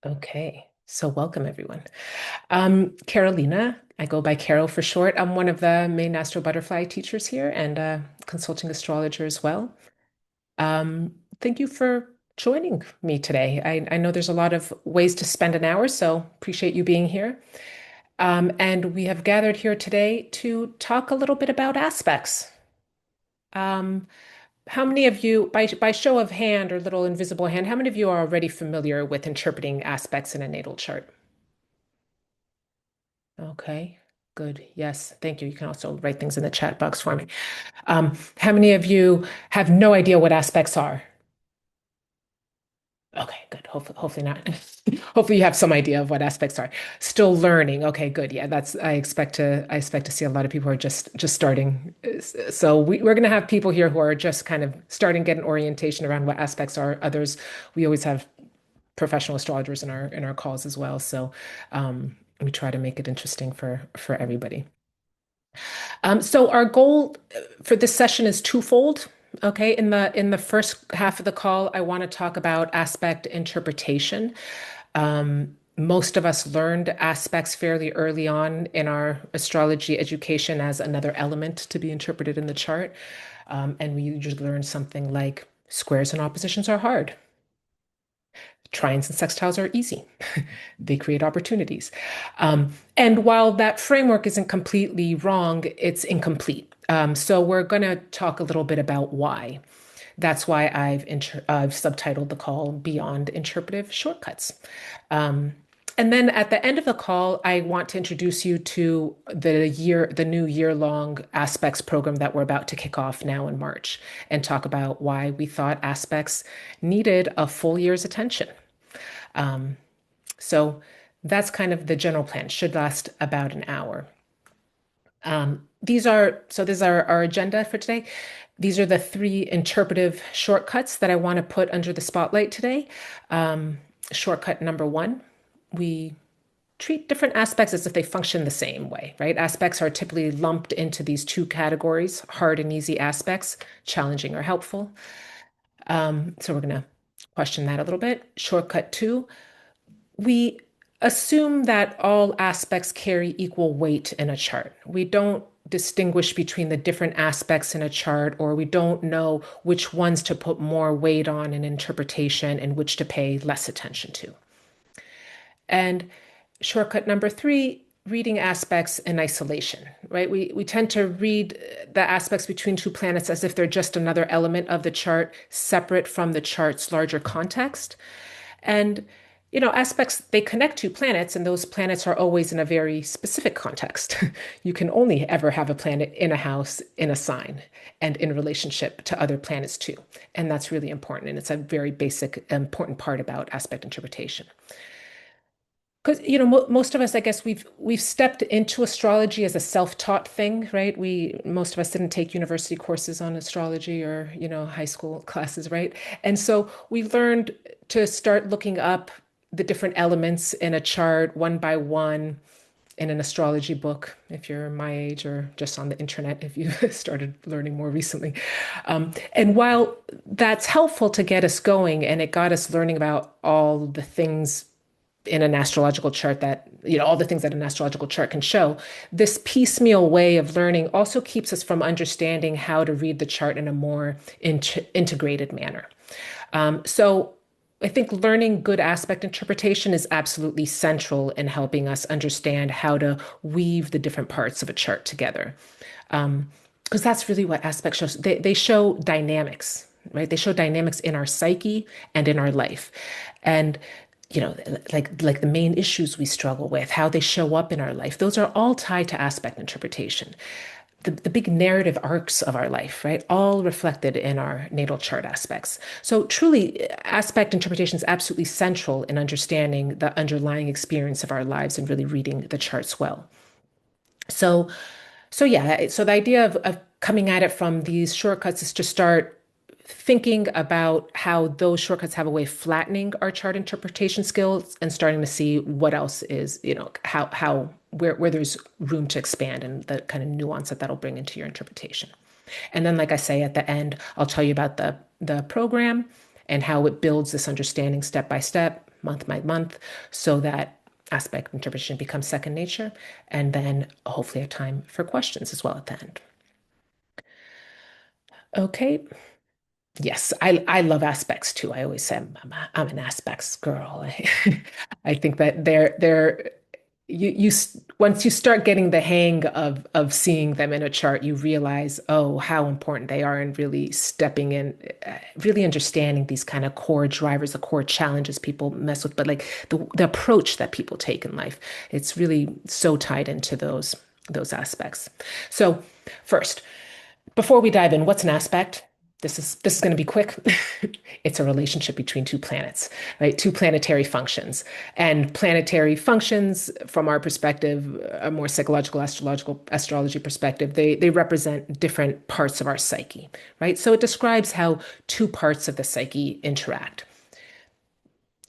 Okay, so welcome everyone. Carolina, I go by Carol for short. I'm one of the main astro butterfly teachers here and a consulting astrologer as well. Thank you for joining me today. I know there's a lot of ways to spend an hour, so appreciate you being here. And we have gathered here today to talk a little bit about aspects. Um, how many of you, by show of hand or little invisible hand, how many of you are already familiar with interpreting aspects in a natal chart? Okay, good. Yes, thank you. You can also write things in the chat box for me. How many of you have no idea what aspects are? Okay, good. Hopefully not. Hopefully you have some idea of what aspects are. Still learning. Okay, good. Yeah, that's I expect to see a lot of people who are just starting. So we're going to have people here who are just kind of starting to get an orientation around what aspects are. Others, we always have professional astrologers in our calls as well. So we try to make it interesting for everybody. So our goal for this session is twofold. Okay, in the first half of the call, I want to talk about aspect interpretation. Most of us learned aspects fairly early on in our astrology education as another element to be interpreted in the chart. And we usually learn something like squares and oppositions are hard. Trines and sextiles are easy. They create opportunities. And while that framework isn't completely wrong, it's incomplete. So we're going to talk a little bit about why. That's why I've subtitled the call Beyond Interpretive Shortcuts. Um, and then at the end of the call, I want to introduce you to the new year-long aspects program that we're about to kick off now in March, and talk about why we thought aspects needed a full year's attention. Um, so that's kind of the general plan. Should last about an hour. This is our agenda for today. These are the three interpretive shortcuts that I want to put under the spotlight today. Um, Shortcut number one, we treat different aspects as if they function the same way, right? Aspects are typically lumped into these two categories, hard and easy aspects, challenging or helpful. So we're going to question that a little bit. Shortcut two, we assume that all aspects carry equal weight in a chart. We don't distinguish between the different aspects in a chart, or we don't know which ones to put more weight on in interpretation and which to pay less attention to. And shortcut number three, reading aspects in isolation, right? We tend to read the aspects between two planets as if they're just another element of the chart, separate from the chart's larger context. And aspects, they connect two planets, and those planets are always in a very specific context. You can only ever have a planet in a house, in a sign, and in relationship to other planets too. And that's really important. And it's a very basic, important part about aspect interpretation. Because most of us, I guess we've stepped into astrology as a self-taught thing, right? Most of us didn't take university courses on astrology or high school classes, right? And so we learned to start looking up the different elements in a chart one by one in an astrology book, if you're my age, or just on the internet if you started learning more recently. And while that's helpful to get us going, and it got us learning about all the things in an astrological chart that, all the things that an astrological chart can show, this piecemeal way of learning also keeps us from understanding how to read the chart in a more integrated manner. So I think learning good aspect interpretation is absolutely central in helping us understand how to weave the different parts of a chart together. Because that's really what aspect shows. They show dynamics, right? They show dynamics in our psyche and in our life. And like the main issues we struggle with, how they show up in our life, those are all tied to aspect interpretation. The big narrative arcs of our life, right? All reflected in our natal chart aspects. So truly, aspect interpretation is absolutely central in understanding the underlying experience of our lives and really reading the charts well. So, so the idea of coming at it from these shortcuts is to start thinking about how those shortcuts have a way of flattening our chart interpretation skills and starting to see what else is, how where there's room to expand and the kind of nuance that that'll bring into your interpretation. And then, like I say, at the end, I'll tell you about the program and how it builds this understanding step by step. month by month, so that aspect interpretation becomes second nature, and then hopefully a time for questions as well at the end. Okay. Yes, I love aspects too. I always say I'm an aspects girl. I think that they're once you start getting the hang of seeing them in a chart, you realize, oh, how important they are, and really stepping in, really understanding these kind of core drivers, the core challenges people mess with, but like the approach that people take in life. It's really so tied into those aspects. So first, before we dive in, what's an aspect? This is going to be quick. It's a relationship between two planets, right? Two planetary functions. And planetary functions, from our perspective, a more psychological, astrological, astrology perspective, they represent different parts of our psyche, right? So it describes how two parts of the psyche interact.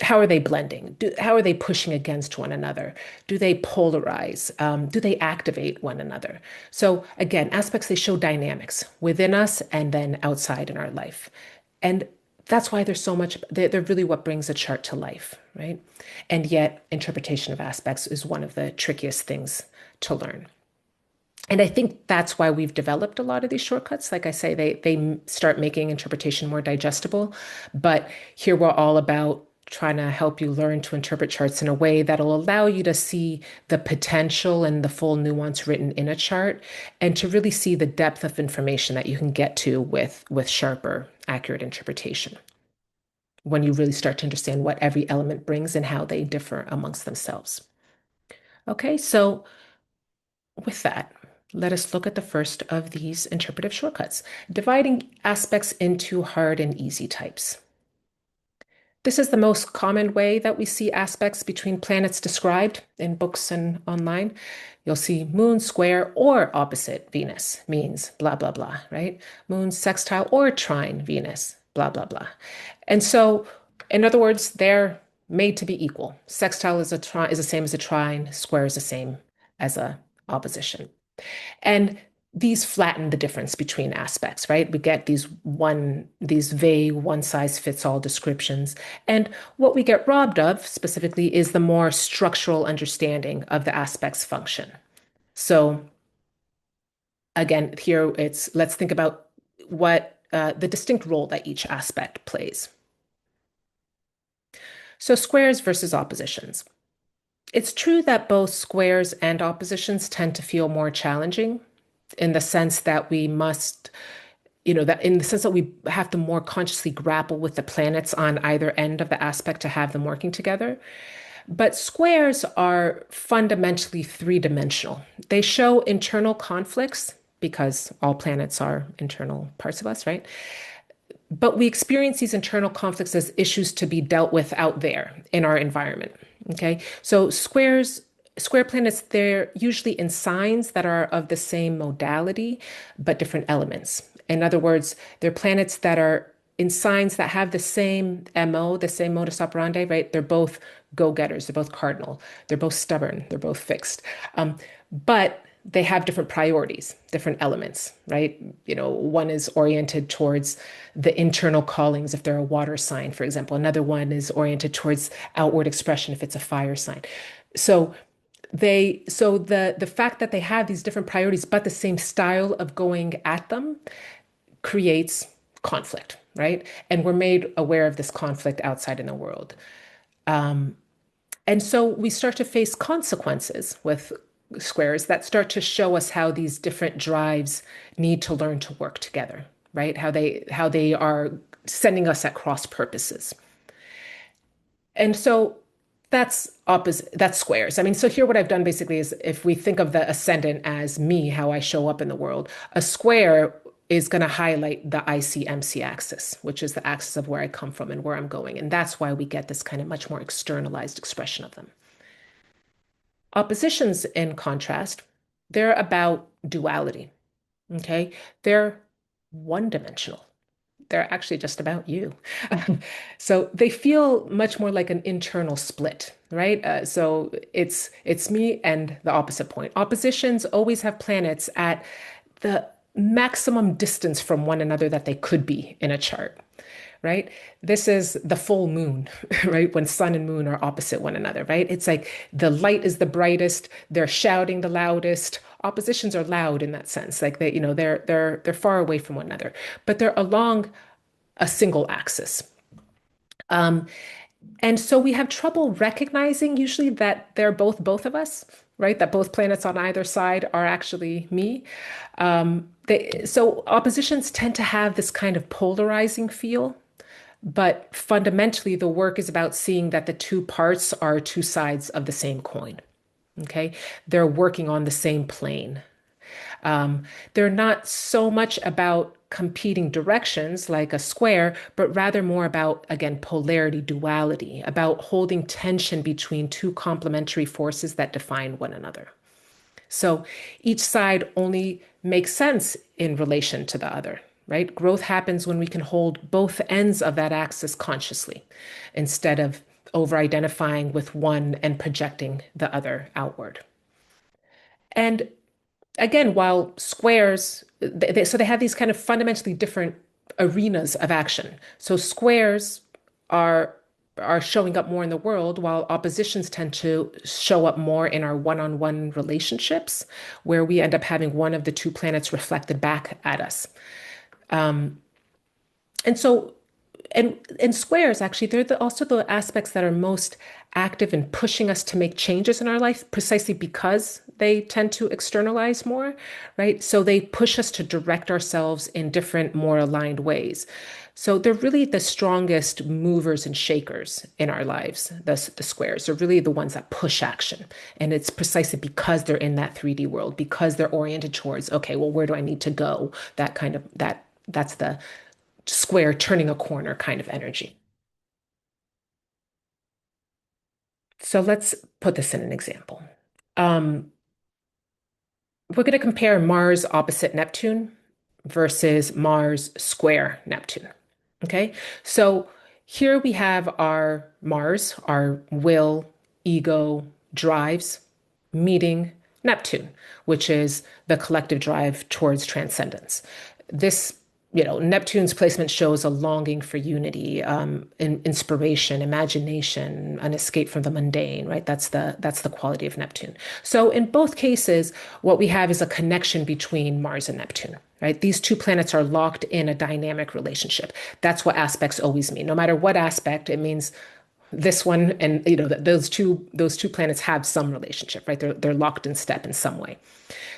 How are they blending? How are they pushing against one another? Do they polarize? Do they activate one another? So again, aspects, they show dynamics within us and then outside in our life. And that's why there's so much, they're really what brings a chart to life, right? And yet, interpretation of aspects is one of the trickiest things to learn. And I think that's why we've developed a lot of these shortcuts. Like I say, they start making interpretation more digestible. But here we're all about trying to help you learn to interpret charts in a way that'll allow you to see the potential and the full nuance written in a chart, and to really see the depth of information that you can get to with sharper, accurate interpretation when you really start to understand what every element brings and how they differ amongst themselves. Okay, so with that, let us look at the first of these interpretive shortcuts, dividing aspects into hard and easy types. This is the most common way that we see aspects between planets described in books and online. You'll see moon square or opposite Venus means blah, blah, blah, right? Moon sextile or trine Venus, blah, blah, blah. And so, in other words, they're made to be equal. Sextile is is the same as a trine, square is the same as a opposition. And these flatten the difference between aspects, right? We get these vague one size fits all descriptions. And what we get robbed of specifically is the more structural understanding of the aspect's function. So again, here let's think about what the distinct role that each aspect plays. So squares versus oppositions. It's true that both squares and oppositions tend to feel more challenging, in the sense that we must, that in the sense that we have to more consciously grapple with the planets on either end of the aspect to have them working together. But squares are fundamentally three-dimensional. They show internal conflicts because all planets are internal parts of us, right? But we experience these internal conflicts as issues to be dealt with out there in our environment. Okay. So square planets, they're usually in signs that are of the same modality, but different elements. In other words, they're planets that are in signs that have the same MO, the same modus operandi, right? They're both go-getters, they're both cardinal, they're both stubborn, they're both fixed. But they have different priorities, different elements, right? One is oriented towards the internal callings if they're a water sign, for example. Another one is oriented towards outward expression if it's a fire sign. So the fact that they have these different priorities but the same style of going at them creates conflict, right? And we're made aware of this conflict outside in the world. And so we start to face consequences with squares that start to show us how these different drives need to learn to work together, right? How they are sending us at cross purposes. And so that's squares. I mean, so here what I've done basically is, if we think of the ascendant as me, how I show up in the world, a square is going to highlight the IC-MC axis, which is the axis of where I come from and where I'm going. And that's why we get this kind of much more externalized expression of them. Oppositions, in contrast, they're about duality. Okay. They're one dimensional. They're actually just about you. So they feel much more like an internal split, right? So it's me and the opposite point. Oppositions always have planets at the maximum distance from one another that they could be in a chart, right? This is the full moon, right? When sun and moon are opposite one another, right? It's like the light is the brightest, they're shouting the loudest. Oppositions are loud in that sense, like they, they're far away from one another, but they're along a single axis. Um, and so we have trouble recognizing usually that they're both of us, right? That both planets on either side are actually me. So oppositions tend to have this kind of polarizing feel, but fundamentally the work is about seeing that the two parts are two sides of the same coin. Okay, they're working on the same plane. Um, they're not so much about competing directions like a square, but rather more about, again, polarity, duality, about holding tension between two complementary forces that define one another. So each side only makes sense in relation to the other, right? Growth happens when we can hold both ends of that axis consciously instead of over identifying with one and projecting the other outward. And again, while squares, so they have these kind of fundamentally different arenas of action. So squares are are showing up more in the world, while oppositions tend to show up more in our one-on-one relationships, where we end up having one of the two planets reflected back at us. And so and squares, actually, they're also the aspects that are most active in pushing us to make changes in our life, precisely because they tend to externalize more, right? So they push us to direct ourselves in different, more aligned ways. So they're really the strongest movers and shakers in our lives. The squares are really the ones that push action. And it's precisely because they're in that 3D world, because they're oriented towards, okay, well, where do I need to go? That's the square turning a corner kind of energy. So let's put this in an example. Um, we're going to compare Mars opposite Neptune versus Mars square Neptune. Okay, so here we have our Mars, our will, ego, drives, meeting Neptune, which is the collective drive towards transcendence. This, Neptune's placement shows a longing for unity, inspiration, imagination, an escape from the mundane, right? That's the quality of Neptune. So in both cases, what we have is a connection between Mars and Neptune. Right? These two planets are locked in a dynamic relationship. That's what aspects always mean. No matter what aspect, it means this one and those two planets have some relationship, right? They're locked in step in some way.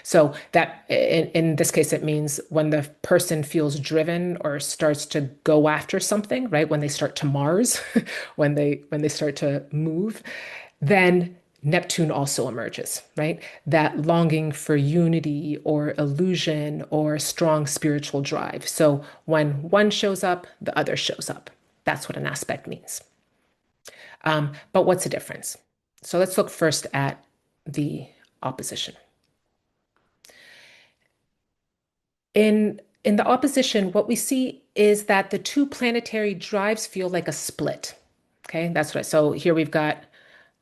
So that in this case, it means when the person feels driven or starts to go after something, right? When they start to Mars, when they start to move, then Neptune also emerges, right? That longing for unity or illusion or strong spiritual drive. So when one shows up, the other shows up. That's what an aspect means. But what's the difference? So let's look first at the opposition. In the opposition, what we see is that the two planetary drives feel like a split. Okay, that's right. So here we've got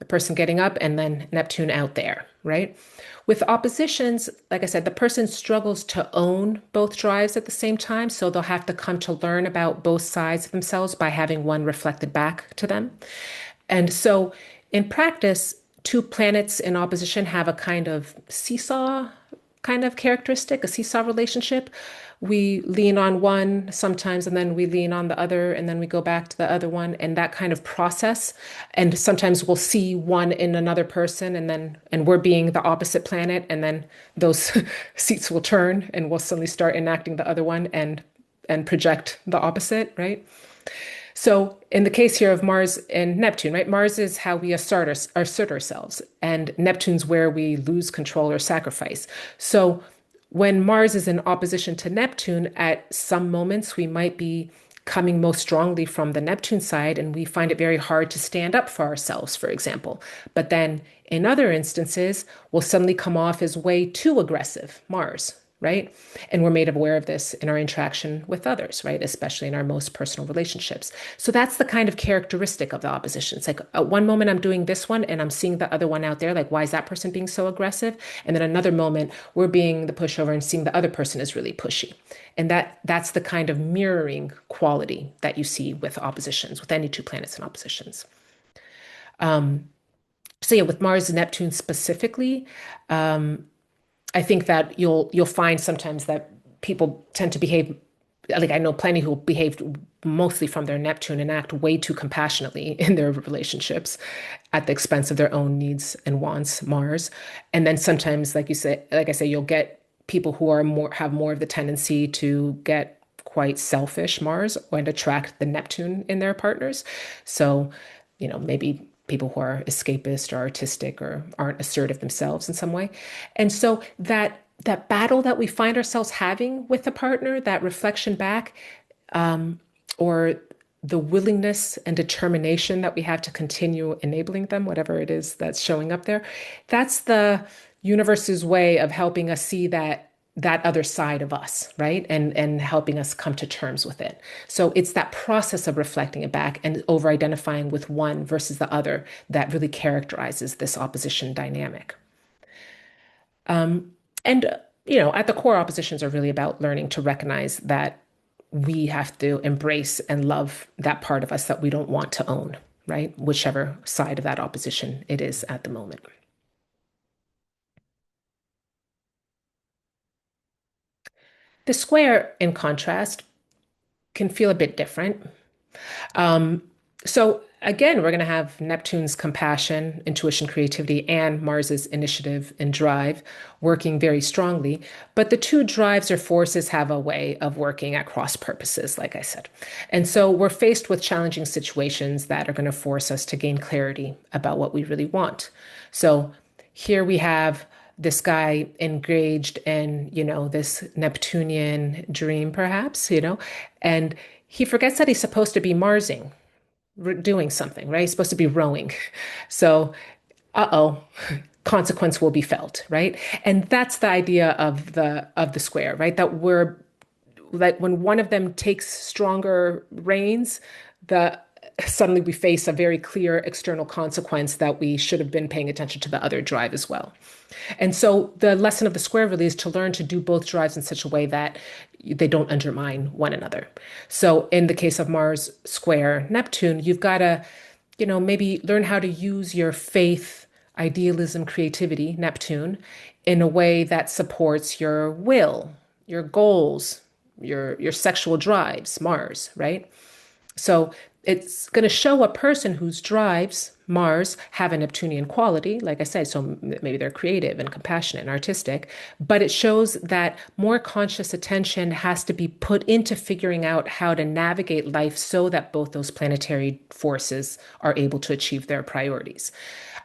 the person getting up and then Neptune out there, right? With oppositions, like I said, the person struggles to own both drives at the same time. So they'll have to come to learn about both sides of themselves by having one reflected back to them. And so in practice, two planets in opposition have a kind of seesaw kind of characteristic, a seesaw relationship. We lean on one sometimes, and then we lean on the other, and then we go back to the other one, and that kind of process. And sometimes we'll see one in another person, and we're being the opposite planet, and then those seats will turn, and we'll suddenly start enacting the other one and project the opposite, right? So in the case here of Mars and Neptune, right? Mars is how we assert ourselves, and Neptune's where we lose control or sacrifice. So when Mars is in opposition to Neptune, at some moments we might be coming most strongly from the Neptune side, and we find it very hard to stand up for ourselves, for example. But then in other instances, we'll suddenly come off as way too aggressive, Mars. right? And we're made aware of this in our interaction with others, right? Especially in our most personal relationships. So that's the kind of characteristic of the opposition. It's like at one moment I'm doing this one and I'm seeing the other one out there, like, why is that person being so aggressive? And then another moment we're being the pushover and seeing the other person is really pushy. And that's the kind of mirroring quality that you see with oppositions, with any two planets in oppositions. So yeah, with Mars and Neptune specifically, I think that you'll find sometimes that people tend to behave like I know plenty who behave mostly from their Neptune and act way too compassionately in their relationships at the expense of their own needs and wants, Mars. And then sometimes, like I say, you'll get people who are more have more of the tendency to get quite selfish, Mars, and attract the Neptune in their partners. So, maybe people who are escapist or artistic or aren't assertive themselves in some way. And so that battle that we find ourselves having with the partner, that reflection back, or the willingness and determination that we have to continue enabling them, whatever it is that's showing up there, that's the universe's way of helping us see that other side of us, right? And helping us come to terms with it. So it's that process of reflecting it back and over identifying with one versus the other that really characterizes this opposition dynamic. And at the core, oppositions are really about learning to recognize that we have to embrace and love that part of us that we don't want to own, right? Whichever side of that opposition it is at the moment. The square, in contrast, can feel a bit different. Um, so again, we're going to have Neptune's compassion, intuition, creativity, and Mars's initiative and drive working very strongly. But the two drives or forces have a way of working at cross purposes, like I said. And so we're faced with challenging situations that are going to force us to gain clarity about what we really want. So here we have this guy engaged in, this Neptunian dream, perhaps, and he forgets that he's supposed to be Marsing, doing something, right? He's supposed to be rowing. So, uh-oh, consequence will be felt, right? And that's the idea of the square, right? That we're like when one of them takes stronger reins, the suddenly we face a very clear external consequence that we should have been paying attention to the other drive as well. And so the lesson of the square really is to learn to do both drives in such a way that they don't undermine one another. So in the case of Mars square Neptune, you've got to, maybe learn how to use your faith, idealism, creativity, Neptune, in a way that supports your will, your goals, your sexual drives, Mars, right? So it's going to show a person whose drives, Mars, have a Neptunian quality, like I said. So maybe they're creative and compassionate and artistic, but it shows that more conscious attention has to be put into figuring out how to navigate life so that both those planetary forces are able to achieve their priorities.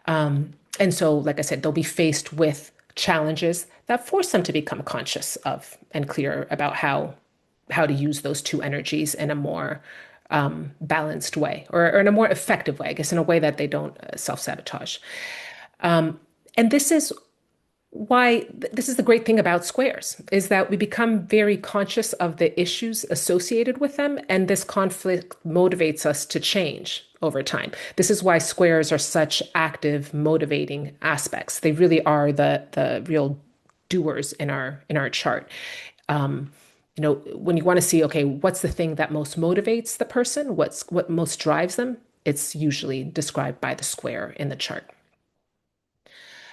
And so, like I said, they'll be faced with challenges that force them to become conscious of and clear about how to use those two energies in a more balanced way or in a more effective way, I guess, in a way that they don't self-sabotage. And this is the great thing about squares is that we become very conscious of the issues associated with them, and this conflict motivates us to change over time. This is why squares are such active, motivating aspects. They really are the real doers in our chart. When you want to see, okay, what's the thing that most motivates the person? What most drives them? It's usually described by the square in the chart.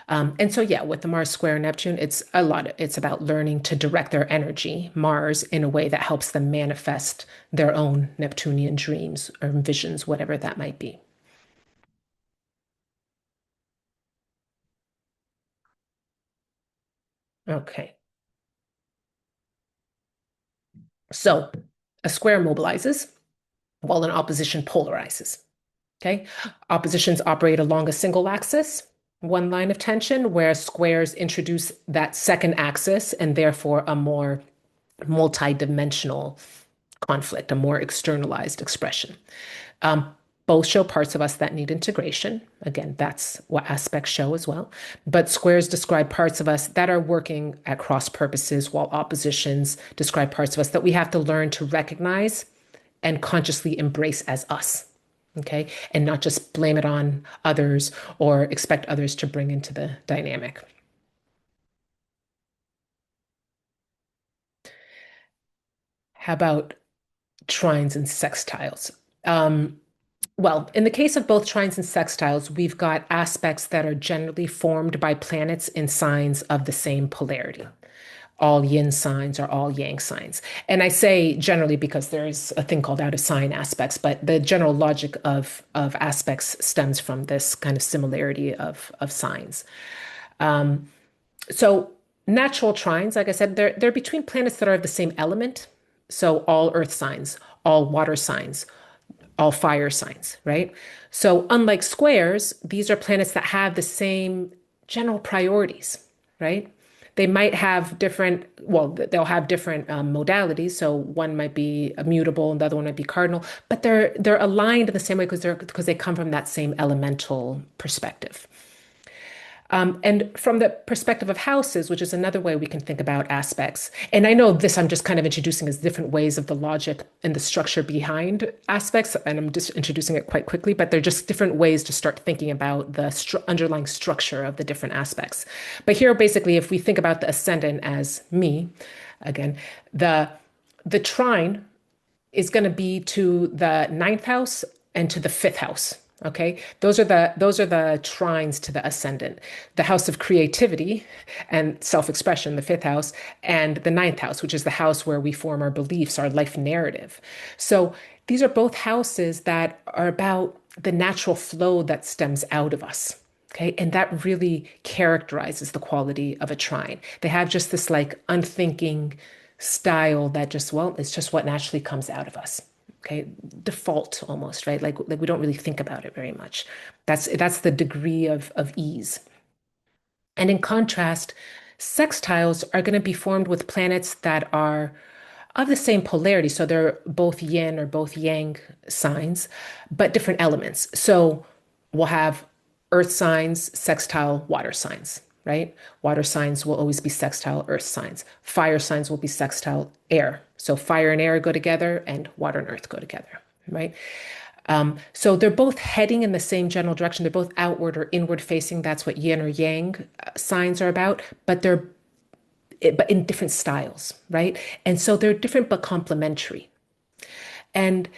And so, yeah, with the Mars square Neptune, it's about learning to direct their energy, Mars, in a way that helps them manifest their own Neptunian dreams or visions, whatever that might be. Okay. So a square mobilizes while an opposition polarizes. Okay. Oppositions operate along a single axis, one line of tension, where squares introduce that second axis and therefore a more multi-dimensional conflict, a more externalized expression. Both show parts of us that need integration. Again, that's what aspects show as well. But squares describe parts of us that are working at cross purposes, while oppositions describe parts of us that we have to learn to recognize and consciously embrace as us. Okay. And not just blame it on others or expect others to bring into the dynamic. How about trines and sextiles? Um, Well, in the case of both trines and sextiles, we've got aspects that are generally formed by planets in signs of the same polarity. All yin signs are all yang signs. And I say generally because there's a thing called out of sign aspects, but the general logic of aspects stems from this kind of similarity of signs. So natural trines, like I said, they're between planets that are of the same element. So all earth signs, all water signs, all fire signs, right? So, unlike squares, these are planets that have the same general priorities, right? They might have different, well, they'll have different modalities. So one might be immutable and the other one might be cardinal, but they're aligned in the same way because they come from that same elemental perspective. And from the perspective of houses, which is another way we can think about aspects. And I know this I'm just kind of introducing as different ways of the logic and the structure behind aspects. And I'm just introducing it quite quickly, but they're just different ways to start thinking about the underlying structure of the different aspects. But here, basically, if we think about the ascendant as me, again, the trine is going to be to the ninth house and to the fifth house. Okay, those are the trines to the ascendant, the house of creativity and self-expression, the fifth house, and the ninth house, which is the house where we form our beliefs, our life narrative. So these are both houses that are about the natural flow that stems out of us. Okay, and that really characterizes the quality of a trine. They have just this like unthinking style that just, well, it's just what naturally comes out of us. Okay, default almost, right? Like we don't really think about it very much. That's the degree of ease. And in contrast, sextiles are going to be formed with planets that are of the same polarity. So they're both yin or both yang signs, but different elements. So we'll have earth signs, sextile, water signs, right? Water signs will always be sextile earth signs. Fire signs will be sextile air. So fire and air go together and water and earth go together, right? So they're both heading in the same general direction. They're both outward or inward facing. That's what yin or yang signs are about, but in different styles, right? And so they're different but complementary. And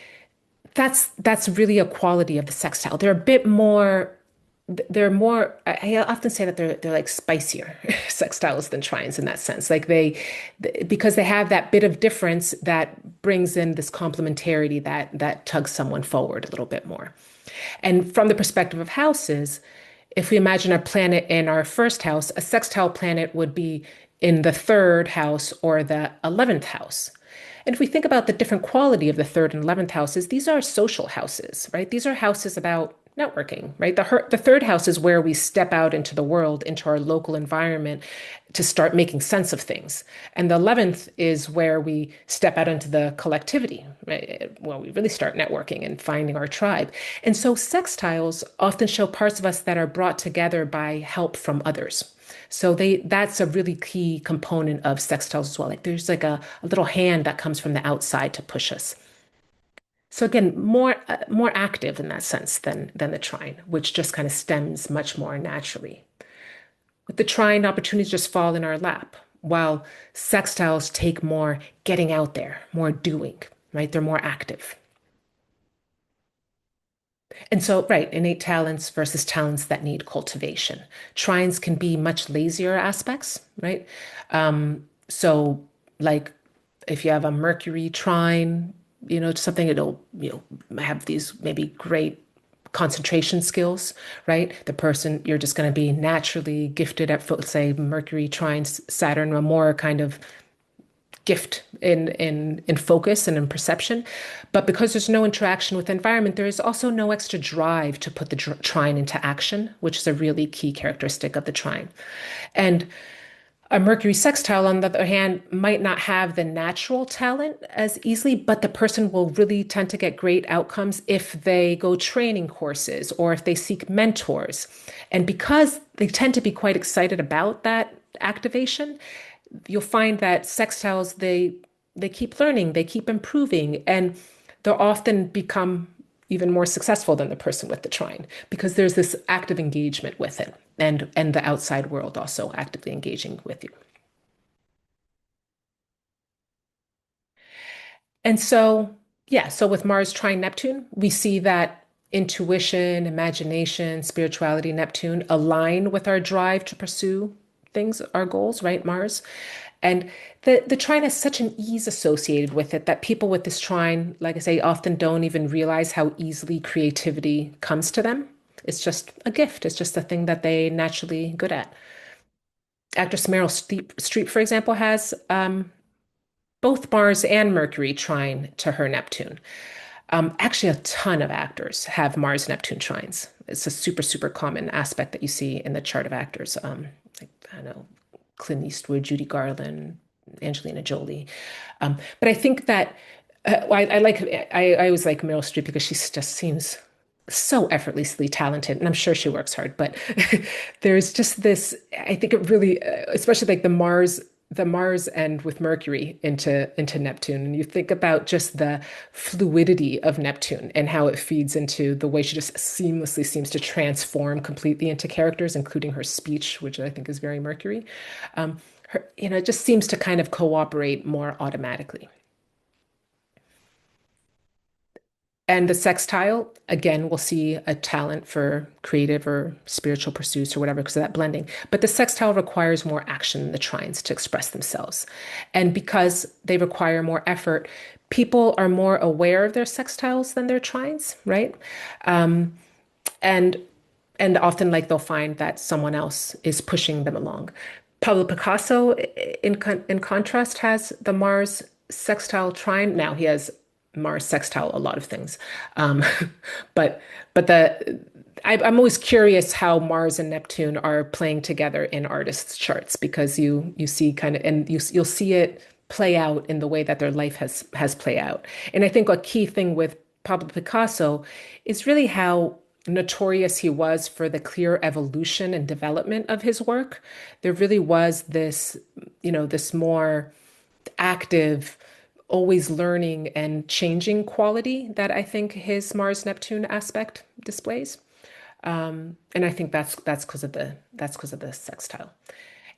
that's really a quality of the sextile. I often say that they're like spicier sextiles than trines in that sense. Because they have that bit of difference that brings in this complementarity that tugs someone forward a little bit more. And from the perspective of houses, if we imagine a planet in our first house, a sextile planet would be in the third house or the 11th house. And if we think about the different quality of the third and 11th houses, these are social houses, right? These are houses about networking, right? The third house is where we step out into the world, into our local environment to start making sense of things. And the 11th is where we step out into the collectivity, right? Well, we really start networking and finding our tribe. And so sextiles often show parts of us that are brought together by help from others. So that's a really key component of sextiles as well. Like there's like a little hand that comes from the outside to push us. So again, more active in that sense than the trine, which just kind of stems much more naturally. With the trine, opportunities just fall in our lap, while sextiles take more getting out there, more doing, right? They're more active. And so, right, innate talents versus talents that need cultivation. Trines can be much lazier aspects, right? So, like if you have a Mercury trine, something it'll have these maybe great concentration skills, right? The person you're just going to be naturally gifted at, say, Mercury trine Saturn, a more kind of gift in focus and in perception. But because there's no interaction with the environment, there is also no extra drive to put the trine into action, which is a really key characteristic of the trine. And A Mercury sextile, on the other hand, might not have the natural talent as easily, but the person will really tend to get great outcomes if they go training courses or if they seek mentors. And because they tend to be quite excited about that activation, you'll find that sextiles, they keep learning, they keep improving, and they'll often become even more successful than the person with the trine because there's this active engagement with it and the outside world also actively engaging with you. And so, yeah, so with Mars trine Neptune, we see that intuition, imagination, spirituality, Neptune align with our drive to pursue things, our goals, right? Mars. And the trine has such an ease associated with it that people with this trine, like I say, often don't even realize how easily creativity comes to them. It's just a gift. It's just a thing that they naturally good at. Actress Meryl Streep, for example, has both Mars and Mercury trine to her Neptune. Actually, a ton of actors have Mars Neptune trines. It's a super, super common aspect that you see in the chart of actors. Like, I don't know, Clint Eastwood, Judy Garland, Angelina Jolie. But I think that I always like Meryl Streep because she just seems so effortlessly talented, and I'm sure she works hard. But there's just this. I think it really, especially like the Mars end with Mercury into Neptune, and you think about just the fluidity of Neptune and how it feeds into the way she just seamlessly seems to transform completely into characters, including her speech, which I think is very Mercury. It just seems to kind of cooperate more automatically. And the sextile, again, we'll see a talent for creative or spiritual pursuits or whatever because of that blending. But the sextile requires more action than the trines to express themselves. And because they require more effort, people are more aware of their sextiles than their trines, right? And and often like they'll find that someone else is pushing them along. Pablo Picasso, in contrast, has the Mars sextile trine. Now he has Mars sextile a lot of things, um, but I'm always curious how Mars and Neptune are playing together in artists' charts because you see kind of and you'll see it play out in the way that their life has played out. And I think a key thing with Pablo Picasso is really how notorious he was for the clear evolution and development of his work. There really was this more active, always learning and changing quality that I think his Mars Neptune aspect displays. And I think that's because of the sextile.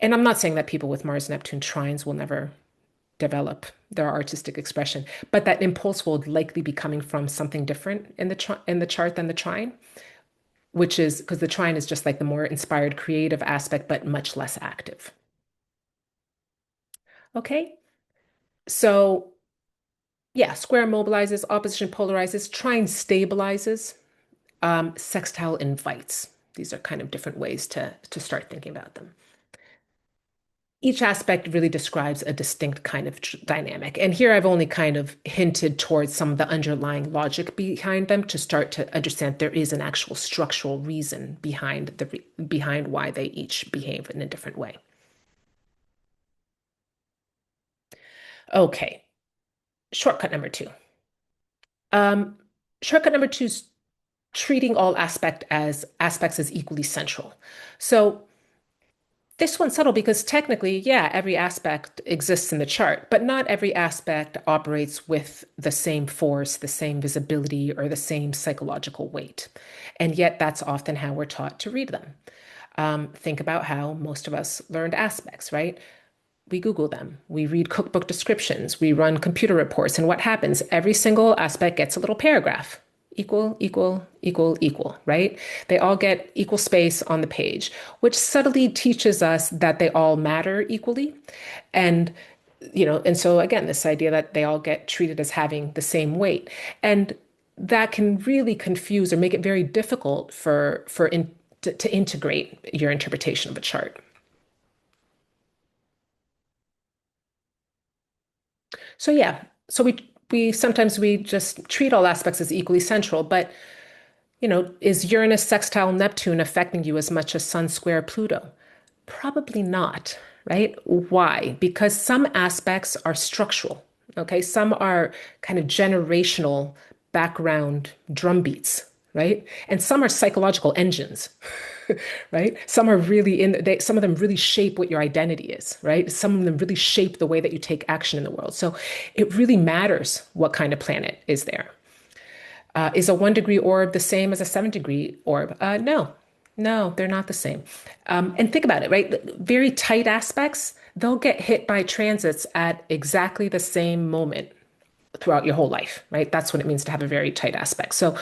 And I'm not saying that people with Mars Neptune trines will never develop their artistic expression, but that impulse will likely be coming from something different in the chart than the trine, which is because the trine is just like the more inspired creative aspect, but much less active. Okay. So yeah, square mobilizes, opposition polarizes, trine stabilizes, sextile invites. These are kind of different ways to start thinking about them. Each aspect really describes a distinct kind of dynamic. And here I've only kind of hinted towards some of the underlying logic behind them to start to understand there is an actual structural reason behind why they each behave in a different way. Okay, shortcut number two. Um, Shortcut number two is treating all aspects as equally central. So this one's subtle because technically, yeah, every aspect exists in the chart, but not every aspect operates with the same force, the same visibility, or the same psychological weight. And yet, that's often how we're taught to read them. Think about how most of us learned aspects, right? We Google them, we read cookbook descriptions, we run computer reports, and what happens? Every single aspect gets a little paragraph. Equal, equal, equal, equal, right? They all get equal space on the page, which subtly teaches us that they all matter equally. And, and so again, this idea that they all get treated as having the same weight. And that can really confuse or make it very difficult to integrate your interpretation of a chart. So yeah, so we sometimes we just treat all aspects as equally central, but is Uranus sextile Neptune affecting you as much as Sun square Pluto? Probably not, right? Why? Because some aspects are structural, okay? Some are kind of generational background drum beats, right? And some are psychological engines, right? Some are really some of them really shape what your identity is, right? Some of them really shape the way that you take action in the world. So it really matters what kind of planet is there. Is a 1 degree orb the same as a 7 degree orb? No, no, they're not the same. And think about it, right? Very tight aspects, they'll get hit by transits at exactly the same moment throughout your whole life, right? That's what it means to have a very tight aspect. So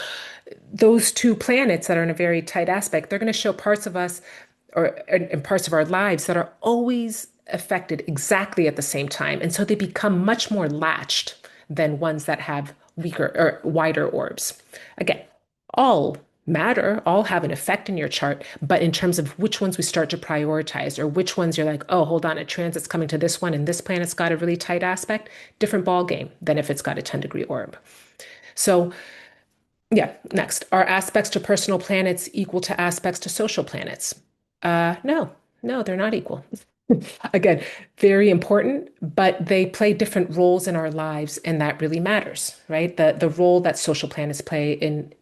those two planets that are in a very tight aspect, they're going to show parts of us or in parts of our lives that are always affected exactly at the same time. And so they become much more latched than ones that have weaker or wider orbs. Again, all matter, all have an effect in your chart, but in terms of which ones we start to prioritize or which ones you're like, oh, hold on, a transit's coming to this one and this planet's got a really tight aspect, different ball game than if it's got a 10-degree orb. So yeah, next. Are aspects to personal planets equal to aspects to social planets? No, no, they're not equal. Again, very important, but they play different roles in our lives, and that really matters, right? The role that social planets play in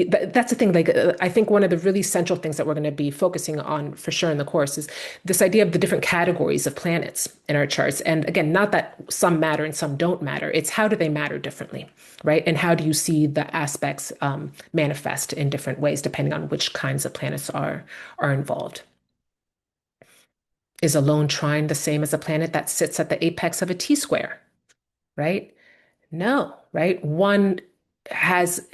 that's the thing. Like I think one of the really central things that we're going to be focusing on for sure in the course is this idea of the different categories of planets in our charts. And again, not that some matter and some don't matter. It's how do they matter differently, right? And how do you see the aspects manifest in different ways depending on which kinds of planets are involved. Is a lone trine the same as a planet that sits at the apex of a T square, right? No, right? One has,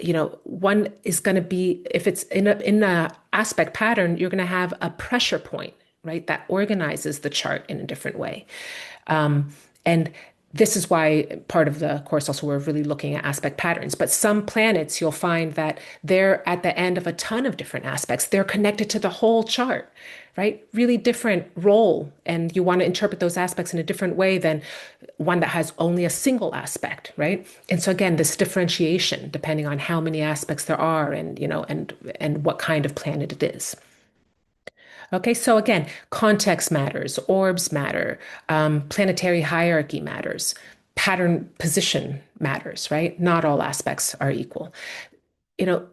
one is going to be, if it's in a aspect pattern, you're going to have a pressure point, right? That organizes the chart in a different way. And this is why part of the course also we're really looking at aspect patterns. But some planets, you'll find that they're at the end of a ton of different aspects. They're connected to the whole chart, right? Really different role. And you want to interpret those aspects in a different way than one that has only a single aspect, right? And so again, this differentiation, depending on how many aspects there are and, and what kind of planet it is. Okay, so again, context matters, orbs matter, planetary hierarchy matters, pattern position matters, right? Not all aspects are equal.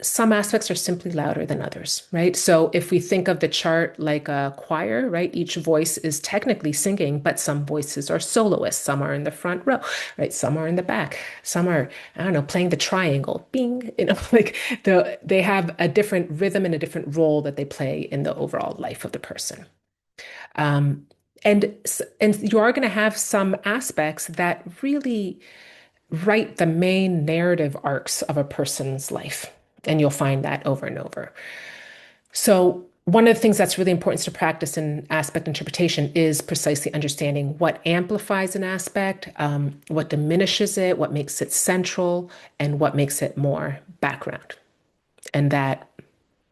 Some aspects are simply louder than others, right? So if we think of the chart like a choir, right? Each voice is technically singing, but some voices are soloists. Some are in the front row, right? Some are in the back. Some are, I don't know, playing the triangle, bing, like they have a different rhythm and a different role that they play in the overall life of the person. Um, and you are going to have some aspects that really write the main narrative arcs of a person's life. And you'll find that over and over. So, one of the things that's really important to practice in aspect interpretation is precisely understanding what amplifies an aspect, what diminishes it, what makes it central, and what makes it more background. And that,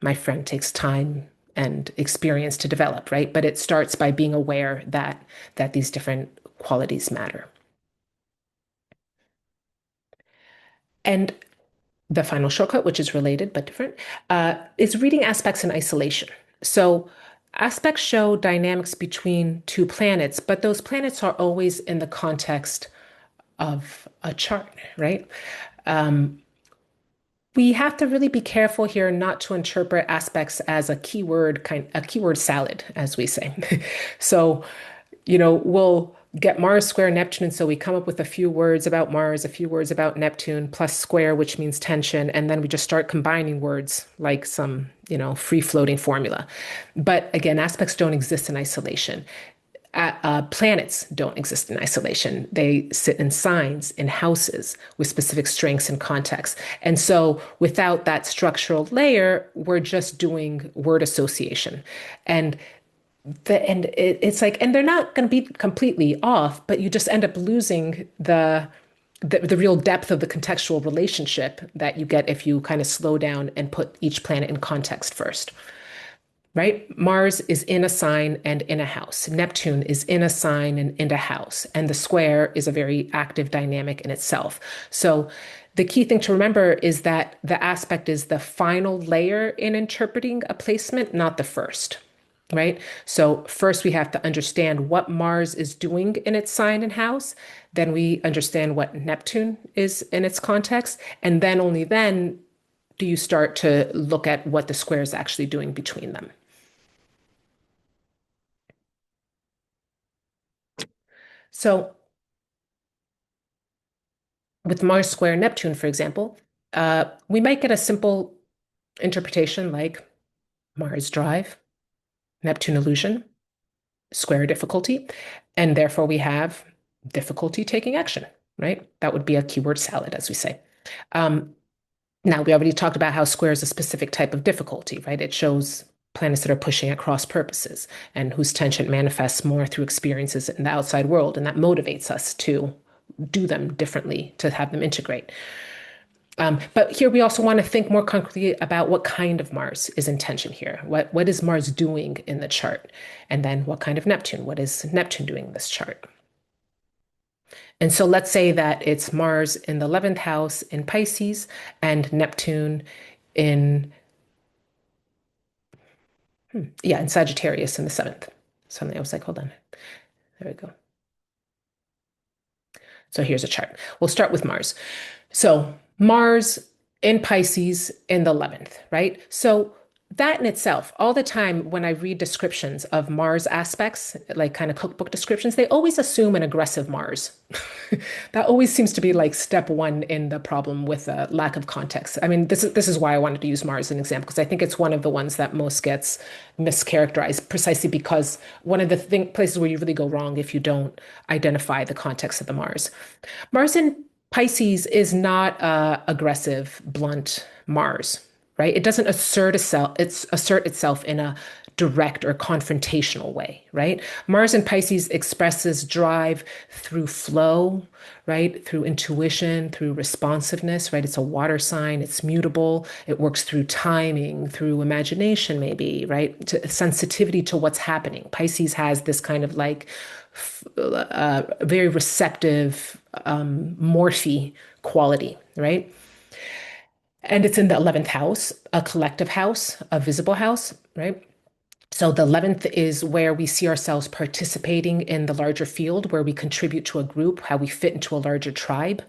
my friend, takes time and experience to develop, right? But it starts by being aware that these different qualities matter. And the final shortcut, which is related but different, is reading aspects in isolation. So aspects show dynamics between two planets, but those planets are always in the context of a chart, right? We have to really be careful here not to interpret aspects as a keyword salad, as we say. So, we'll get Mars square Neptune, and so we come up with a few words about Mars, a few words about Neptune, plus square, which means tension, and then we just start combining words like some, free-floating formula. But again, aspects don't exist in isolation. Planets don't exist in isolation. They sit in signs, in houses, with specific strengths and contexts. And so without that structural layer, we're just doing word association. And it's like, and they're not going to be completely off, but you just end up losing the real depth of the contextual relationship that you get if you kind of slow down and put each planet in context first, right? Mars is in a sign and in a house. Neptune is in a sign and in a house. And the square is a very active dynamic in itself. So the key thing to remember is that the aspect is the final layer in interpreting a placement, not the first. right? So first we have to understand what Mars is doing in its sign and house. Then we understand what Neptune is in its context. And then only then do you start to look at what the square is actually doing between them. So with Mars square Neptune, for example, we might get a simple interpretation like Mars drive, Neptune illusion, square difficulty, and therefore we have difficulty taking action, right? That would be a keyword salad, as we say. Um, Now, we already talked about how square is a specific type of difficulty, right? It shows planets that are pushing at cross purposes and whose tension manifests more through experiences in the outside world, and that motivates us to do them differently, to have them integrate. But here we also want to think more concretely about what kind of Mars is in tension here. What is Mars doing in the chart? And then what kind of Neptune? What is Neptune doing in this chart? And so let's say that it's Mars in the 11th house in Pisces and Neptune in, yeah, in Sagittarius in the 7th. Suddenly I was like, hold on. There we go. So here's a chart. We'll start with Mars. So Mars in Pisces in the 11th, right? So that in itself, all the time when I read descriptions of Mars aspects, like kind of cookbook descriptions, they always assume an aggressive Mars. That always seems to be like step one in the problem with a lack of context. I mean, this is why I wanted to use Mars as an example, because I think it's one of the ones that most gets mischaracterized, precisely because one of the places where you really go wrong if you don't identify the context of the Mars. Mars in Pisces is not aggressive, blunt Mars, right? It doesn't assert itself in a direct or confrontational way, right? Mars in Pisces expresses drive through flow, right? Through intuition, through responsiveness, right? It's a water sign, it's mutable, it works through timing, through imagination, maybe, right? Sensitivity to what's happening. Pisces has this kind of like very receptive, morphy quality, right? And it's in the 11th house, a collective house, a visible house, right? So the 11th is where we see ourselves participating in the larger field, where we contribute to a group, how we fit into a larger tribe.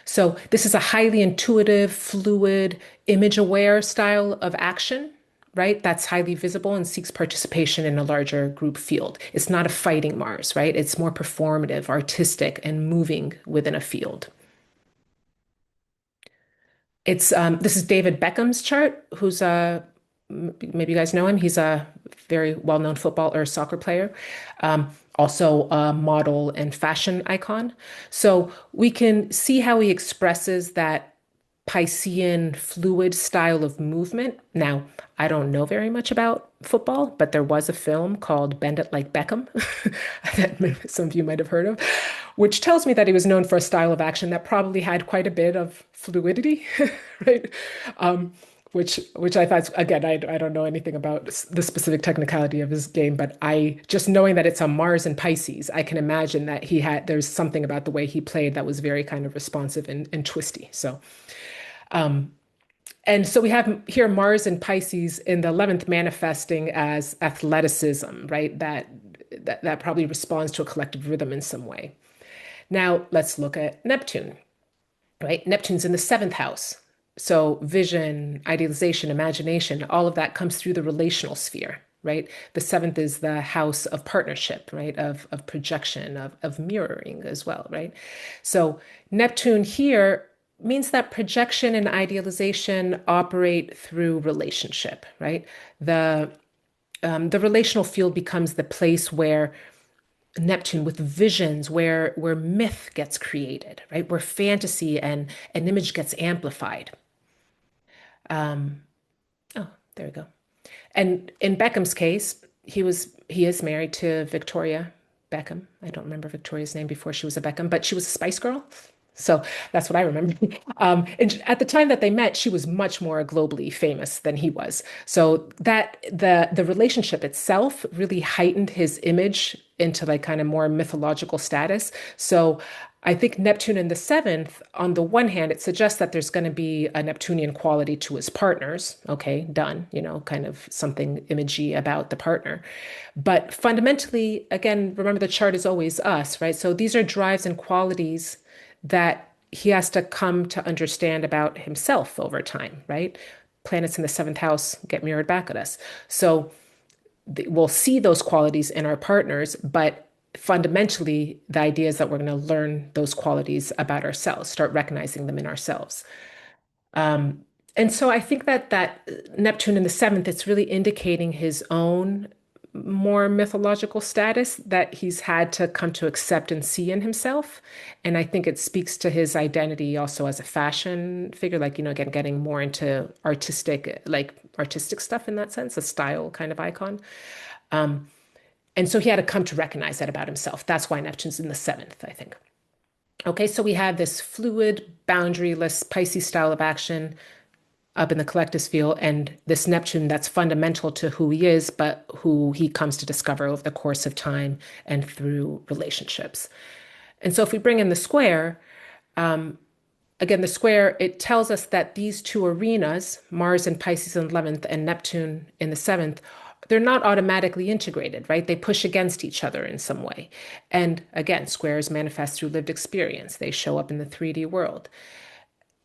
So this is a highly intuitive, fluid, image-aware style of action, right? That's highly visible and seeks participation in a larger group field. It's not a fighting Mars, right? It's more performative, artistic, and moving within a field. It's this is David Beckham's chart, who's maybe you guys know him. He's a very well-known football or soccer player, also a model and fashion icon. So we can see how he expresses that Piscean fluid style of movement. Now, I don't know very much about football, but there was a film called Bend It Like Beckham that some of you might have heard of, which tells me that he was known for a style of action that probably had quite a bit of fluidity, right? Which I thought, again, I don't know anything about the specific technicality of his game, but I just knowing that it's on Mars and Pisces, I can imagine that there's something about the way he played that was very kind of responsive and twisty. So, and so we have here Mars and Pisces in the 11th manifesting as athleticism, right? That probably responds to a collective rhythm in some way. Now let's look at Neptune, right? Neptune's in the 7th house. So vision, idealization, imagination, all of that comes through the relational sphere, right? The 7th is the house of partnership, right? Of projection, of mirroring as well, right? So Neptune here means that projection and idealization operate through relationship, right? The relational field becomes the place where Neptune with visions, where myth gets created, right? Where fantasy and an image gets amplified. Um, oh, there we go. And in Beckham's case, he is married to Victoria Beckham. I don't remember Victoria's name before she was a Beckham, but she was a Spice Girl. So that's what I remember. And at the time that they met, she was much more globally famous than he was. So that the relationship itself really heightened his image into like kind of more mythological status. So I think Neptune in the seventh, on the one hand, it suggests that there's going to be a Neptunian quality to his partners. Okay, done, kind of something imagey about the partner. But fundamentally, again, remember the chart is always us, right? So these are drives and qualities that he has to come to understand about himself over time, right? Planets in the seventh house get mirrored back at us. So we'll see those qualities in our partners, but fundamentally, the idea is that we're going to learn those qualities about ourselves, start recognizing them in ourselves. Um, and so I think that Neptune in the seventh, it's really indicating his own more mythological status that he's had to come to accept and see in himself. And I think it speaks to his identity also as a fashion figure, like, again, getting more into artistic stuff in that sense, a style kind of icon. Um, and so he had to come to recognize that about himself. That's why Neptune's in the seventh, I think. Okay, so we have this fluid, boundaryless Pisces style of action up in the collective field, and this Neptune that's fundamental to who he is, but who he comes to discover over the course of time and through relationships. And so if we bring in the square, again, the square, it tells us that these two arenas, Mars and Pisces in the 11th and Neptune in the 7th, they're not automatically integrated, right? They push against each other in some way. And again, squares manifest through lived experience. They show up in the 3D world.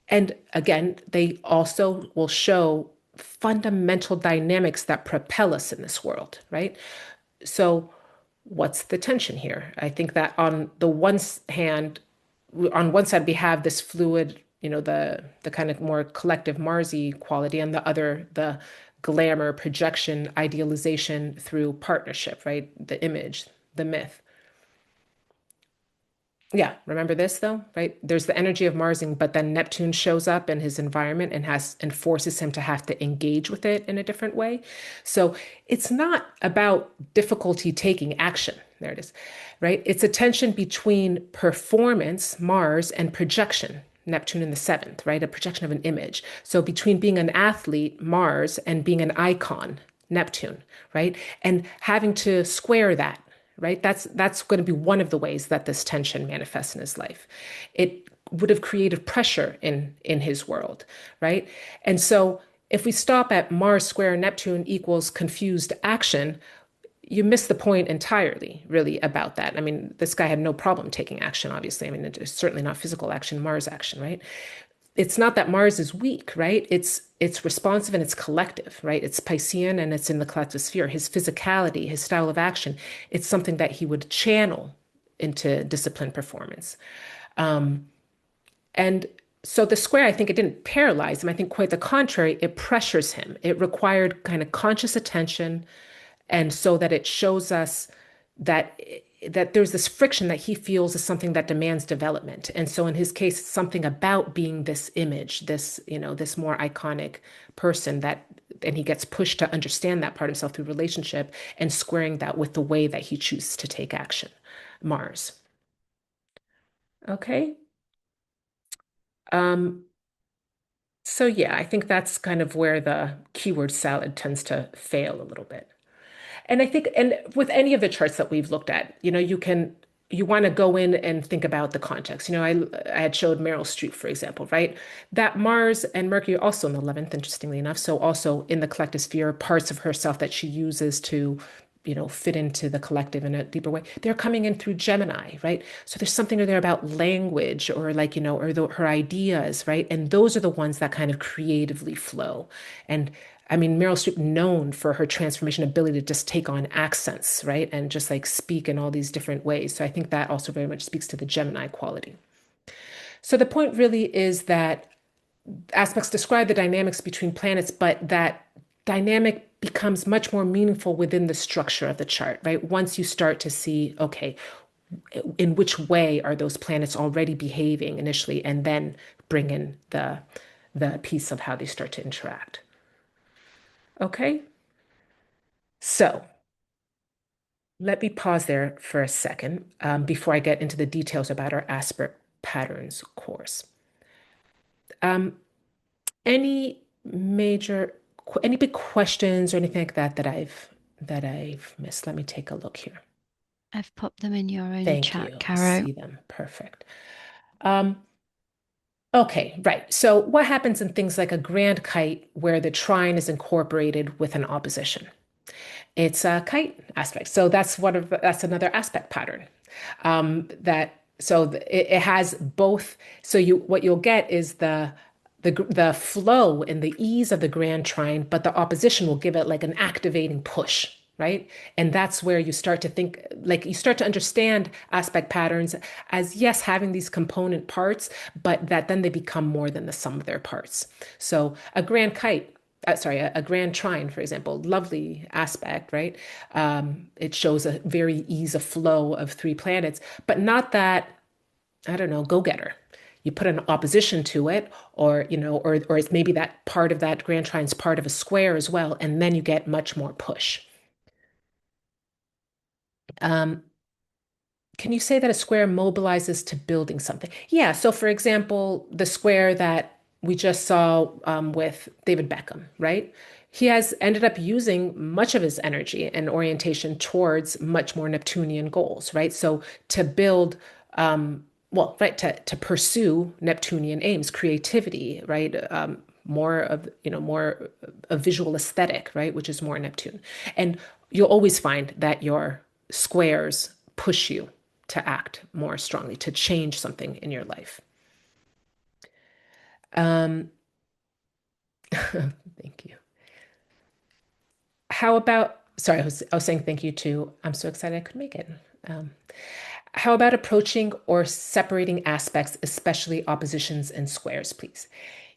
And again, they also will show fundamental dynamics that propel us in this world, right? So, what's the tension here? I think that on one side we have this fluid, the kind of more collective Marsy quality, and the other, the glamour, projection, idealization through partnership, right? The image, the myth. Yeah, remember this though, right? There's the energy of Marsing, but then Neptune shows up in his environment and forces him to have to engage with it in a different way. So it's not about difficulty taking action. There it is, right? It's a tension between performance, Mars, and projection, Neptune in the seventh, right? A projection of an image. So between being an athlete, Mars, and being an icon, Neptune, right? And having to square that, right? That's going to be one of the ways that this tension manifests in his life. It would have created pressure in his world, right? And so if we stop at Mars square Neptune equals confused action, you miss the point entirely, really, about that. I mean, this guy had no problem taking action, obviously. I mean, it's certainly not physical action, Mars action, right? It's not that Mars is weak, right? It's responsive and it's collective, right? It's Piscean and it's in the collective sphere. His physicality, his style of action, it's something that he would channel into disciplined performance. And so the square, I think it didn't paralyze him. I think quite the contrary, it pressures him. It required kind of conscious attention, and so that it shows us that there's this friction that he feels is something that demands development. And so in his case, it's something about being this image, this more iconic person, that and he gets pushed to understand that part of himself through relationship and squaring that with the way that he chooses to take action. Mars. Okay. Um, so yeah, I think that's kind of where the keyword salad tends to fail a little bit. And I think, and with any of the charts that we've looked at, you want to go in and think about the context. I had showed Meryl Streep, for example, right? That Mars and Mercury are also in the 11th, interestingly enough. So also in the collective sphere, parts of herself that she uses to, fit into the collective in a deeper way. They're coming in through Gemini, right? So there's something there about language or like, her ideas, right? And those are the ones that kind of creatively flow. And I mean, Meryl Streep known for her transformation ability to just take on accents, right? And just like speak in all these different ways. So I think that also very much speaks to the Gemini quality. So the point really is that aspects describe the dynamics between planets, but that dynamic becomes much more meaningful within the structure of the chart, right? Once you start to see, okay, in which way are those planets already behaving initially, and then bring in the piece of how they start to interact. Okay, so let me pause there for a second before I get into the details about our aspect patterns course. Um, any any big questions or anything like that that I've missed? Let me take a look here. I've popped them in your own Thank chat, you. I Caro. see them. Perfect. Um, okay, right. So what happens in things like a grand kite where the trine is incorporated with an opposition? It's a kite aspect. So that's another aspect pattern. It has both. So you what you'll get is the flow and the ease of the grand trine, but the opposition will give it like an activating push, right? And that's where you start to think, like you start to understand aspect patterns as yes, having these component parts, but that then they become more than the sum of their parts. So a grand kite a grand trine, for example, lovely aspect, right? It shows a very ease of flow of three planets, but not that, I don't know, go-getter. You put an opposition to it, or it's maybe that part of that grand trine's part of a square as well, and then you get much more push. Um, Can you say that a square mobilizes to building something? Yeah. So, for example, the square that we just saw with David Beckham, right? He has ended up using much of his energy and orientation towards much more Neptunian goals, right? So, to build, right, to pursue Neptunian aims, creativity, right? More a visual aesthetic, right? Which is more Neptune. And you'll always find that your squares push you to act more strongly, to change something in your life. Um, thank you. How about, sorry, I was saying thank you too. I'm so excited I could make it. Um, how about approaching or separating aspects, especially oppositions and squares, please?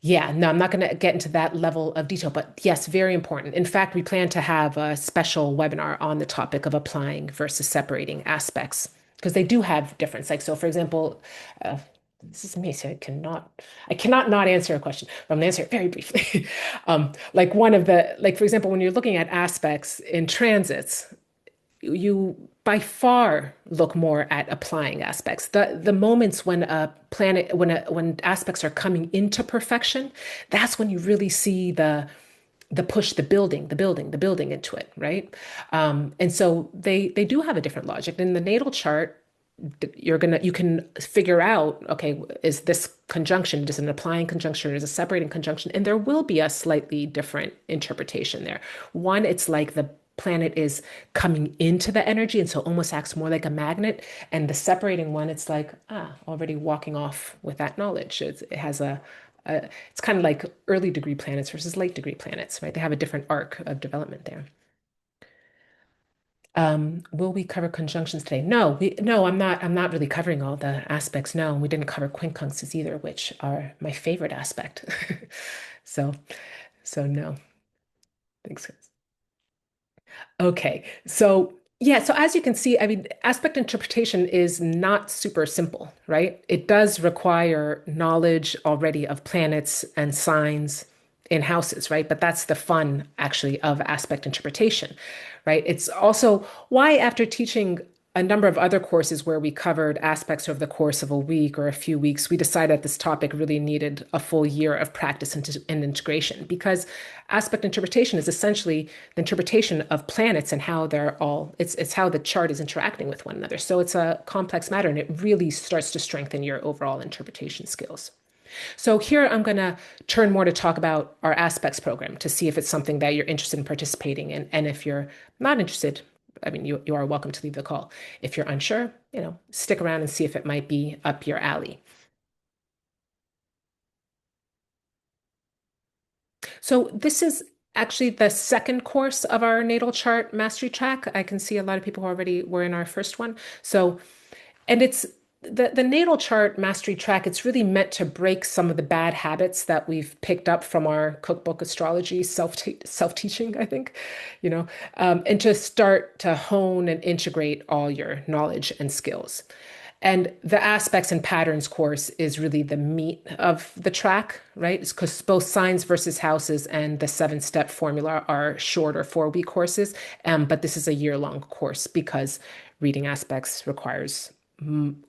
Yeah, no, I'm not going to get into that level of detail, but yes, very important. In fact, we plan to have a special webinar on the topic of applying versus separating aspects because they do have difference. Like, so for example, uh, this is me, so I cannot not answer a question, but I'm going to answer it very briefly. Like for example, when you're looking at aspects in transits, you by far look more at applying aspects. The moments when a planet, when aspects are coming into perfection, that's when you really see the push, the building into it, right? And so they do have a different logic. In the natal chart, you can figure out, okay, is this conjunction, is it an applying conjunction, or is it a separating conjunction? And there will be a slightly different interpretation there. One, it's like the planet is coming into the energy and so almost acts more like a magnet. And the separating one, it's like, already walking off with that knowledge. It has it's kind of like early degree planets versus late degree planets, right? They have a different arc of development there. Will we cover conjunctions today? No, I'm not really covering all the aspects. No, we didn't cover quincunxes either, which are my favorite aspect. So, so no. Thanks, guys. Okay. So, yeah, so as you can see, I mean, aspect interpretation is not super simple, right? It does require knowledge already of planets and signs in houses, right? But that's the fun actually of aspect interpretation, right? It's also why after teaching a number of other courses where we covered aspects over the course of a week or a few weeks, we decided that this topic really needed a full year of practice and integration because aspect interpretation is essentially the interpretation of planets and how it's how the chart is interacting with one another. So it's a complex matter and it really starts to strengthen your overall interpretation skills. So here I'm going to turn more to talk about our aspects program to see if it's something that you're interested in participating in. And if you're not interested, I mean, you are welcome to leave the call. If you're unsure, stick around and see if it might be up your alley. So this is actually the second course of our natal chart mastery track. I can see a lot of people who already were in our first one. So, and it's the natal chart mastery track, it's really meant to break some of the bad habits that we've picked up from our cookbook astrology self-teaching, I think, and to start to hone and integrate all your knowledge and skills. And the aspects and patterns course is really the meat of the track, right? It's because both signs versus houses and the 7-step formula are shorter 4-week courses. But this is a year-long course because reading aspects requires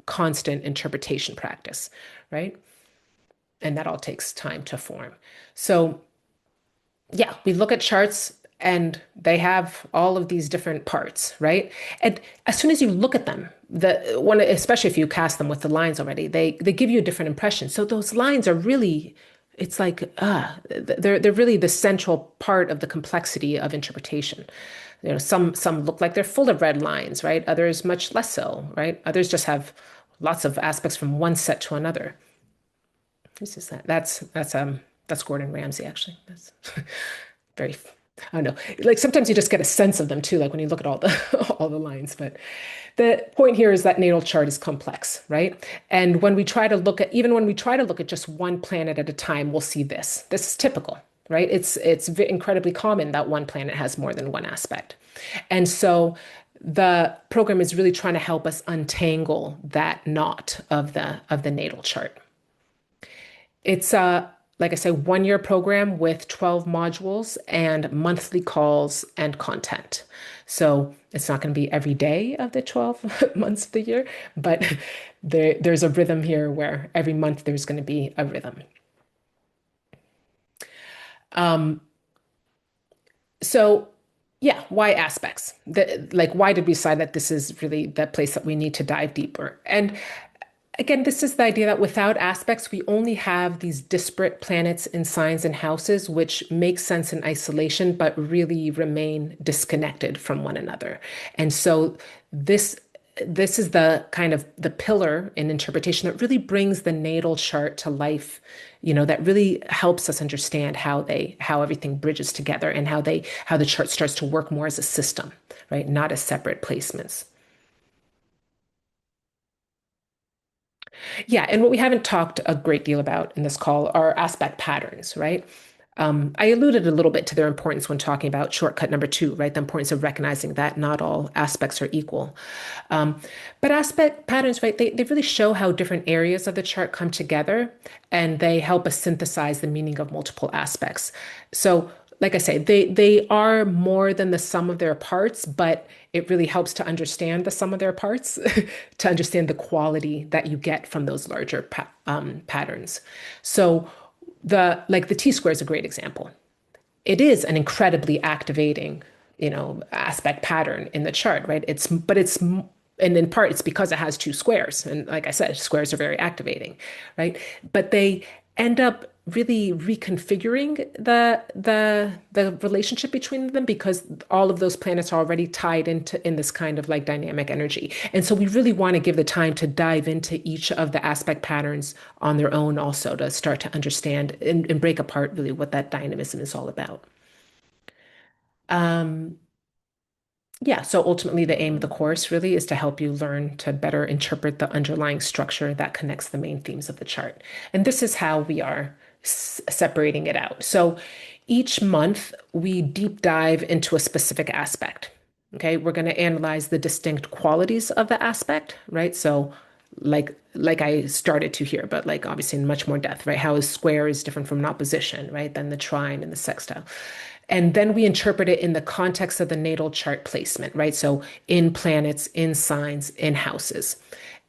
constant interpretation practice, right? And that all takes time to form. So, yeah, we look at charts and they have all of these different parts, right? And as soon as you look at them, the one, especially if you cast them with the lines already, they give you a different impression. So those lines are really, it's like they're really the central part of the complexity of interpretation. Some look like they're full of red lines, right? Others much less so, right? Others just have lots of aspects from one set to another. This is that. That's Gordon Ramsay actually. That's very, I don't know. Like sometimes you just get a sense of them too, like when you look at all the all the lines. But the point here is that natal chart is complex, right? And when we try to look at, even when we try to look at just one planet at a time, we'll see this. This is typical, right? It's incredibly common that one planet has more than one aspect. And so the program is really trying to help us untangle that knot of the natal chart. It's like I say, 1 year program with 12 modules and monthly calls and content. So it's not going to be every day of the 12 months of the year, but there's a rhythm here where every month there's going to be a rhythm. Um, so yeah, why aspects? Like, why did we decide that this is really the place that we need to dive deeper? And again, this is the idea that without aspects, we only have these disparate planets and signs and houses, which make sense in isolation, but really remain disconnected from one another. And so this this is the kind of the pillar in interpretation that really brings the natal chart to life, that really helps us understand how everything bridges together and how the chart starts to work more as a system, right? Not as separate placements. Yeah, and what we haven't talked a great deal about in this call are aspect patterns, right? I alluded a little bit to their importance when talking about shortcut number two, right? The importance of recognizing that not all aspects are equal. Um, but aspect patterns, right? They really show how different areas of the chart come together and they help us synthesize the meaning of multiple aspects. So, like I say, they are more than the sum of their parts, but it really helps to understand the sum of their parts to understand the quality that you get from those larger patterns. So the T square is a great example. It is an incredibly activating, aspect pattern in the chart, right? And in part it's because it has two squares. And like I said, squares are very activating, right? But they end up really reconfiguring the relationship between them because all of those planets are already tied into in this kind of like dynamic energy. And so we really want to give the time to dive into each of the aspect patterns on their own also to start to understand and break apart really what that dynamism is all about. Um, yeah, so ultimately, the aim of the course really is to help you learn to better interpret the underlying structure that connects the main themes of the chart. And this is how we are separating it out. So each month, we deep dive into a specific aspect. Okay, we're going to analyze the distinct qualities of the aspect, right? So like I started to here, but like obviously in much more depth, right? How a square is different from an opposition, right? Than the trine and the sextile. And then we interpret it in the context of the natal chart placement, right? So in planets, in signs, in houses.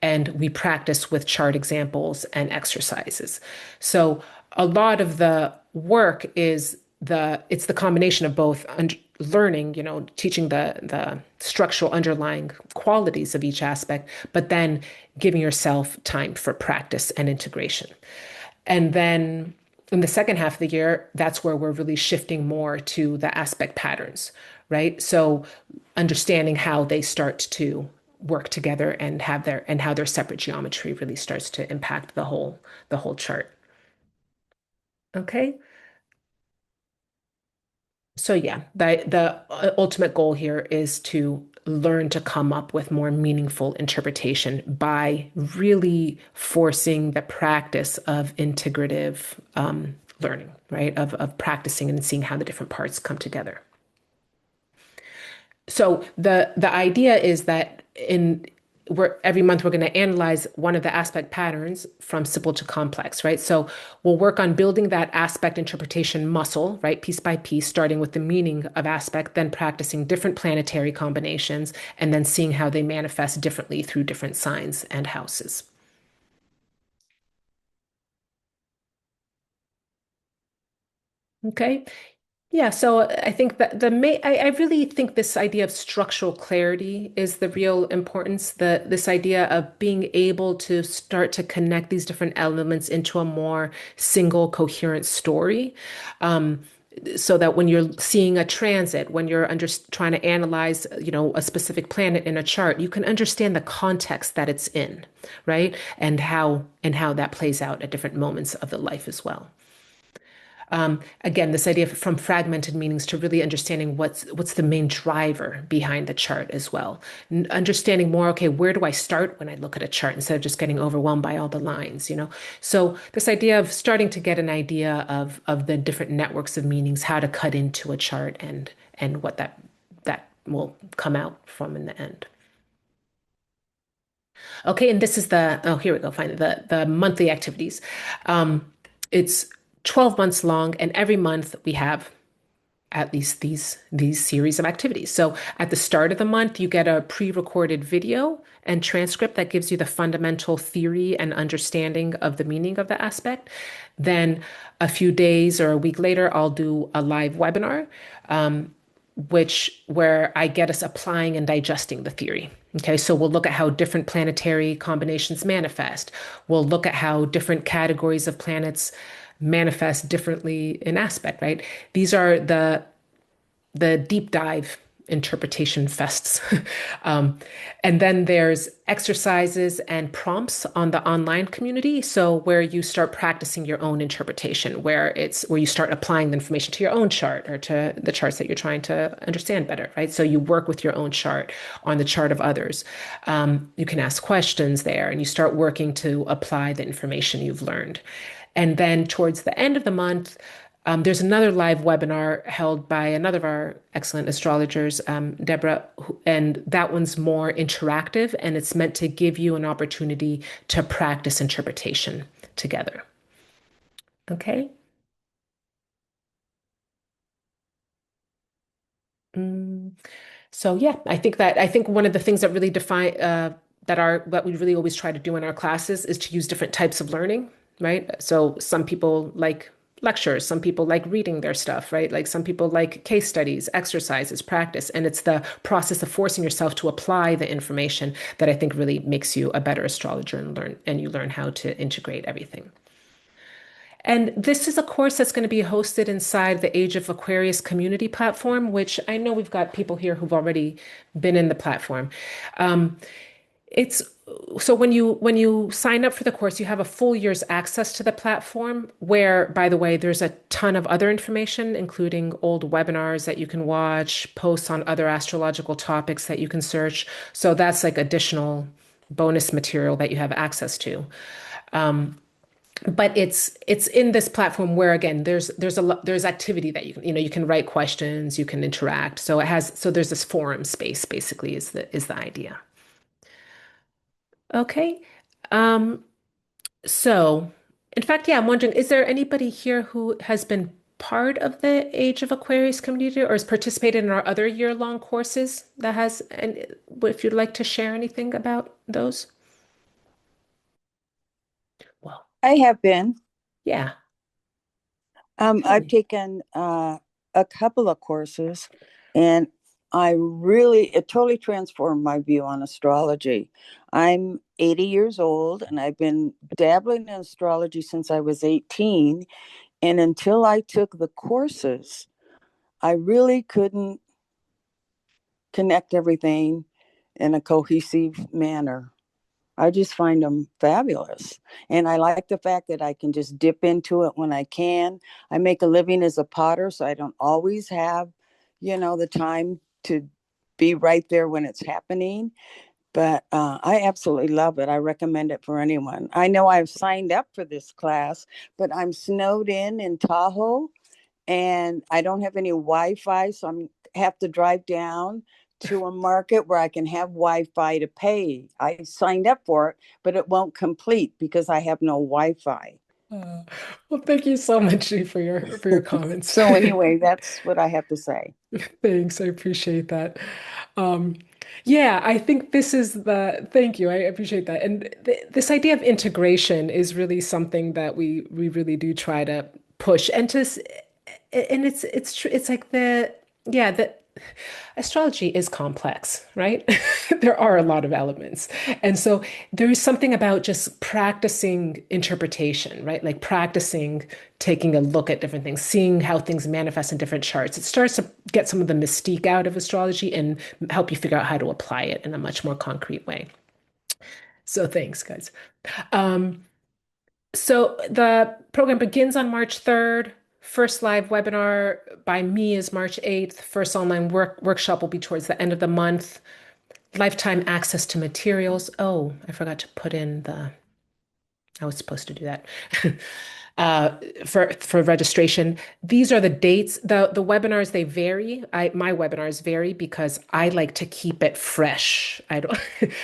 And we practice with chart examples and exercises. So a lot of the work is it's the combination of both learning, teaching the structural underlying qualities of each aspect, but then giving yourself time for practice and integration. And then in the second half of the year, that's where we're really shifting more to the aspect patterns, right? So understanding how they start to work together and how their separate geometry really starts to impact the whole chart. Okay. So yeah, the ultimate goal here is to learn to come up with more meaningful interpretation by really forcing the practice of integrative learning, right? Of practicing and seeing how the different parts come together. So the idea is that every month we're going to analyze one of the aspect patterns from simple to complex, right? So we'll work on building that aspect interpretation muscle, right, piece by piece, starting with the meaning of aspect, then practicing different planetary combinations, and then seeing how they manifest differently through different signs and houses. Okay. Yeah, so I think that the main, I really think this idea of structural clarity is the real importance. This idea of being able to start to connect these different elements into a more single coherent story. Um, so that when you're seeing a transit, when you're trying to analyze, a specific planet in a chart, you can understand the context that it's in, right? And how that plays out at different moments of the life as well. Again, this idea from fragmented meanings to really understanding what's the main driver behind the chart as well. Understanding more, okay, where do I start when I look at a chart instead of just getting overwhelmed by all the lines? So this idea of starting to get an idea of the different networks of meanings, how to cut into a chart and what that will come out from in the end. Okay, and this is here we go, finally, the monthly activities. Um, it's 12 months long, and every month we have at least these series of activities. So at the start of the month, you get a pre-recorded video and transcript that gives you the fundamental theory and understanding of the meaning of the aspect. Then a few days or a week later, I'll do a live webinar, where I get us applying and digesting the theory. Okay, so we'll look at how different planetary combinations manifest. We'll look at how different categories of planets manifest differently in aspect, right? These are the deep dive interpretation fests. um, and then there's exercises and prompts on the online community. So where you start practicing your own interpretation, where you start applying the information to your own chart or to the charts that you're trying to understand better, right? So you work with your own chart on the chart of others. You can ask questions there and you start working to apply the information you've learned. And then towards the end of the month, there's another live webinar held by another of our excellent astrologers, Deborah, and that one's more interactive and it's meant to give you an opportunity to practice interpretation together. Okay. Mm, So yeah, I think one of the things that really define that we really always try to do in our classes is to use different types of learning, right? So some people like lectures, some people like reading their stuff, right? Like some people like case studies, exercises, practice, and it's the process of forcing yourself to apply the information that I think really makes you a better astrologer and you learn how to integrate everything. And this is a course that's going to be hosted inside the Age of Aquarius community platform, which I know we've got people here who've already been in the platform. Um, it's so when you sign up for the course, you have a full year's access to the platform, where, by the way, there's a ton of other information, including old webinars that you can watch, posts on other astrological topics that you can search. So that's like additional bonus material that you have access to. But it's in this platform where again there's activity that you can write questions, you can interact. So there's this forum space basically is the idea. Okay. Um, so in fact, yeah, I'm wondering, is there anybody here who has been part of the Age of Aquarius community or has participated in our other year-long courses and if you'd like to share anything about those? Well, I have been. yeah. I've Okay. taken a couple of courses, and it totally transformed my view on astrology. I'm 80 years old, and I've been dabbling in astrology since I was 18. And until I took the courses, I really couldn't connect everything in a cohesive manner. I just find them fabulous. And I like the fact that I can just dip into it when I can. I make a living as a potter, so I don't always have, the time to be right there when it's happening. But I absolutely love it. I recommend it for anyone. I know I've signed up for this class, but I'm snowed in Tahoe and I don't have any Wi-Fi, so I'm have to drive down to a market where I can have Wi-Fi to pay. I signed up for it, but it won't complete because I have no Wi-Fi. Uh, well, thank you so much Dee, for your comments. So anyway, that's what I have to say. Thanks, I appreciate that. Um, yeah, I think thank you. I appreciate that. And this idea of integration is really something that we really do try to push And it's true. It's like the astrology is complex, right? There are a lot of elements. And so there is something about just practicing interpretation, right? Like practicing taking a look at different things, seeing how things manifest in different charts. It starts to get some of the mystique out of astrology and help you figure out how to apply it in a much more concrete way. So thanks, guys. Um, so the program begins on March 3rd. First live webinar by me is March 8th. First online workshop will be towards the end of the month. Lifetime access to materials. Oh, I forgot to put in I was supposed to do that. uh, for registration. These are the dates. The webinars they vary. My webinars vary because I like to keep it fresh. I don't.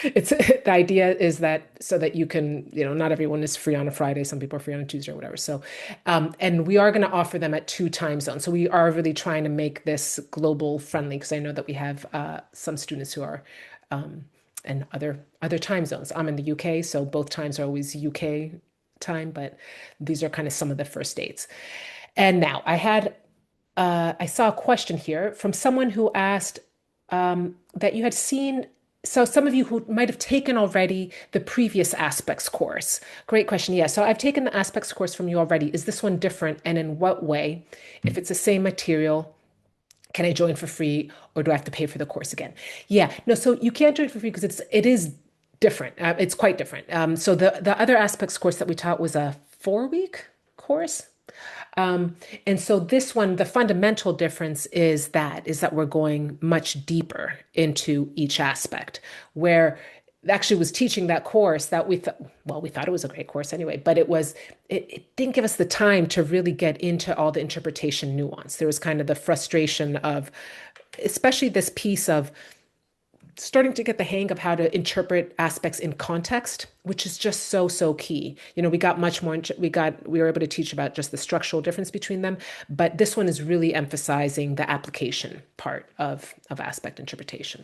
It's the idea is that so that you can not everyone is free on a Friday. Some people are free on a Tuesday or whatever. So, and we are going to offer them at 2 time zones. So we are really trying to make this global friendly because I know that we have some students who are. Um, and other time zones. I'm in the UK, so both times are always UK time, but these are kind of some of the first dates. And now I saw a question here from someone who asked that you had seen. So some of you who might have taken already the previous aspects course. Great question. Yeah. So I've taken the aspects course from you already. Is this one different? And in what way? If it's the same material, can I join for free or do I have to pay for the course again? Yeah, no, so you can't join for free because it is different. It's quite different. So the other aspects course that we taught was a 4 week course. Um, and so this one, the fundamental difference is that we're going much deeper into each aspect, where actually was teaching that course that we thought, well, we thought it was a great course anyway, but it didn't give us the time to really get into all the interpretation nuance. There was kind of the frustration of, especially this piece of starting to get the hang of how to interpret aspects in context, which is just so key. We got much more, we were able to teach about just the structural difference between them, but this one is really emphasizing the application part of aspect interpretation.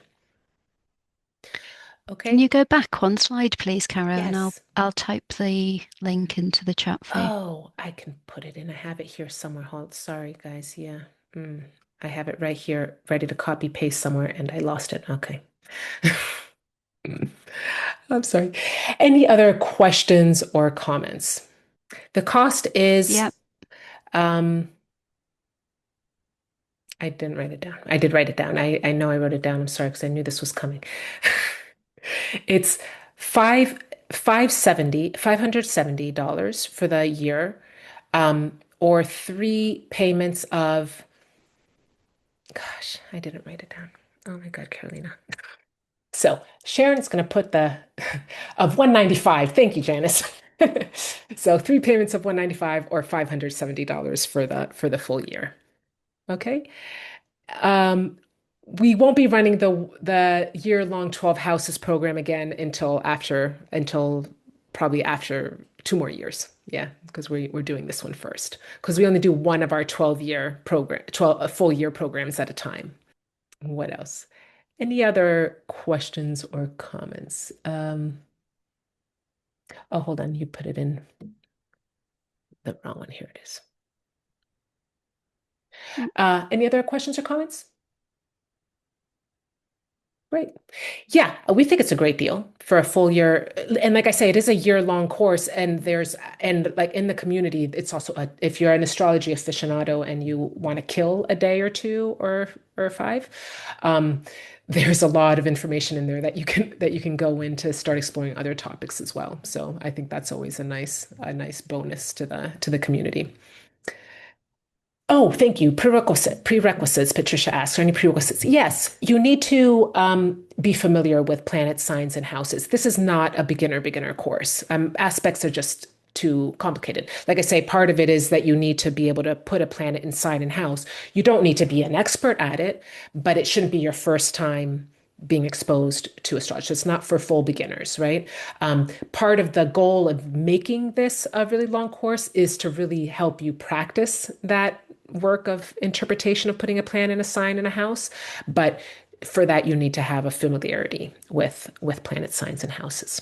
Can you Okay. go back one slide, please, Caro, and I'll Yes. I'll type the link into the chat for you. Oh, I can put it in. I have it here somewhere. Hold, sorry, guys. Yeah. Mm. I have it right here, ready to copy paste somewhere, and I lost it. Okay. I'm sorry. Any other questions or comments? The cost is, Yep. um, I didn't write it down. I did write it down. I know I wrote it down. I'm sorry because I knew this was coming. It's five $570 for the year, or 3 payments of, gosh, I didn't write it down. Oh my God, Carolina. So Sharon's going to put the of 195. Thank you, Janice. So 3 payments of 195 or $570 for the full year. Okay. Um, we won't be running the year-long 12 houses program again until probably after 2 more years. Yeah, because we're doing this one first. Because we only do one of our 12-year program, 12 full year programs at a time. What else? Any other questions or comments? Oh, hold on, you put it in the wrong one. Here it is. Any other questions or comments? Great. Yeah, we think it's a great deal for a full year. And like I say, it is a year-long course, and like in the community, it's also if you're an astrology aficionado and you want to kill a day or two or five, um, there's a lot of information in there that you can go in to start exploring other topics as well. So I think that's always a nice bonus to the community. Oh, thank you. Prerequisites, Patricia asks. Are any prerequisites? Yes, you need to be familiar with planet signs and houses. This is not a beginner course. Aspects are just too complicated. Like I say, part of it is that you need to be able to put a planet in sign and house. You don't need to be an expert at it, but it shouldn't be your first time being exposed to astrology. So it's not for full beginners, right? Part of the goal of making this a really long course is to really help you practice that work of interpretation of putting a plan in a sign in a house. But for that, you need to have a familiarity with planet signs and houses.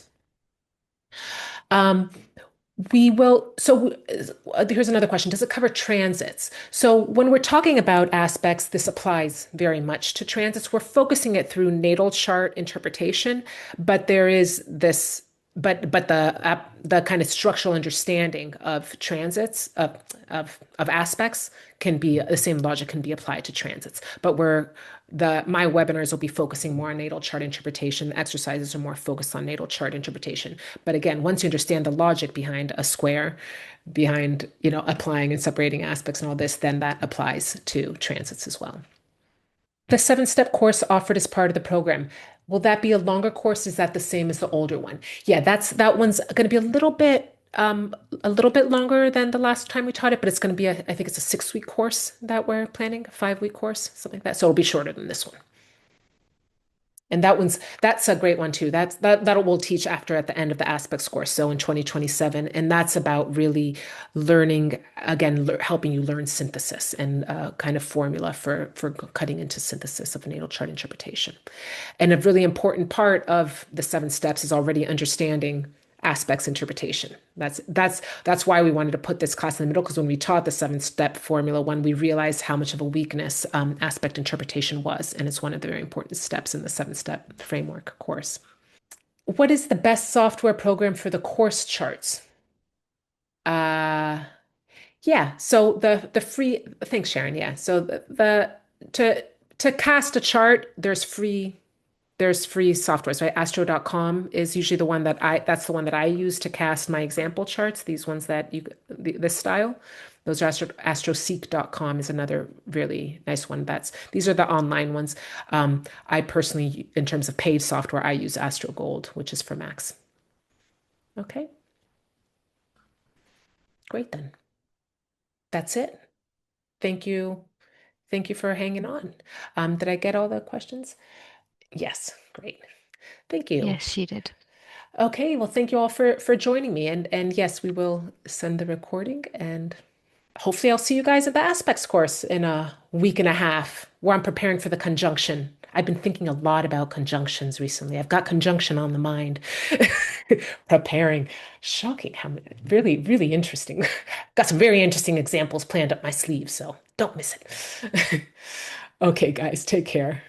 Um, We will. So here's another question. Does it cover transits? So when we're talking about aspects, this applies very much to transits. We're focusing it through natal chart interpretation, but there is this, but the kind of structural understanding of transits of aspects can be the same logic can be applied to transits. But my webinars will be focusing more on natal chart interpretation. The exercises are more focused on natal chart interpretation. But again, once you understand the logic behind a square, behind, applying and separating aspects and all this, then that applies to transits as well. The 7-step course offered as part of the program. Will that be a longer course? Is that the same as the older one? Yeah, that one's going to be a little bit longer than the last time we taught it, but it's going to be I think it's a 6-week course that we're planning, a 5-week course, something like that. So it'll be shorter than this one. And that's a great one too. That we'll teach after at the end of the aspects course. So in 2027, and that's about really learning again, helping you learn synthesis and kind of formula for cutting into synthesis of natal chart interpretation. And a really important part of the 7 steps is already understanding aspects interpretation. That's why we wanted to put this class in the middle, because when we taught the 7-step formula one, we realized how much of a weakness aspect interpretation was, and it's one of the very important steps in the 7-step framework course. What is the best software program for the course charts? Yeah, so the free, thanks Sharon. Yeah, so to cast a chart, there's free softwares, right? Astro.com is usually that's the one that I use to cast my example charts, these ones this style. Those are astroseek.com is another really nice one. These are the online ones. I personally, in terms of paid software, I use Astro Gold, which is for Macs. Okay. Great then. That's it. Thank you. Thank you for hanging on. Did I get all the questions? Yes, great. Thank you. Yes, you did. Okay, well, thank you all for joining me. And yes, we will send the recording, and hopefully I'll see you guys at the aspects course in a week and a half where I'm preparing for the conjunction. I've been thinking a lot about conjunctions recently. I've got conjunction on the mind. Preparing. Shocking how really, really interesting. Got some very interesting examples planned up my sleeve, so don't miss it. Okay, guys, take care.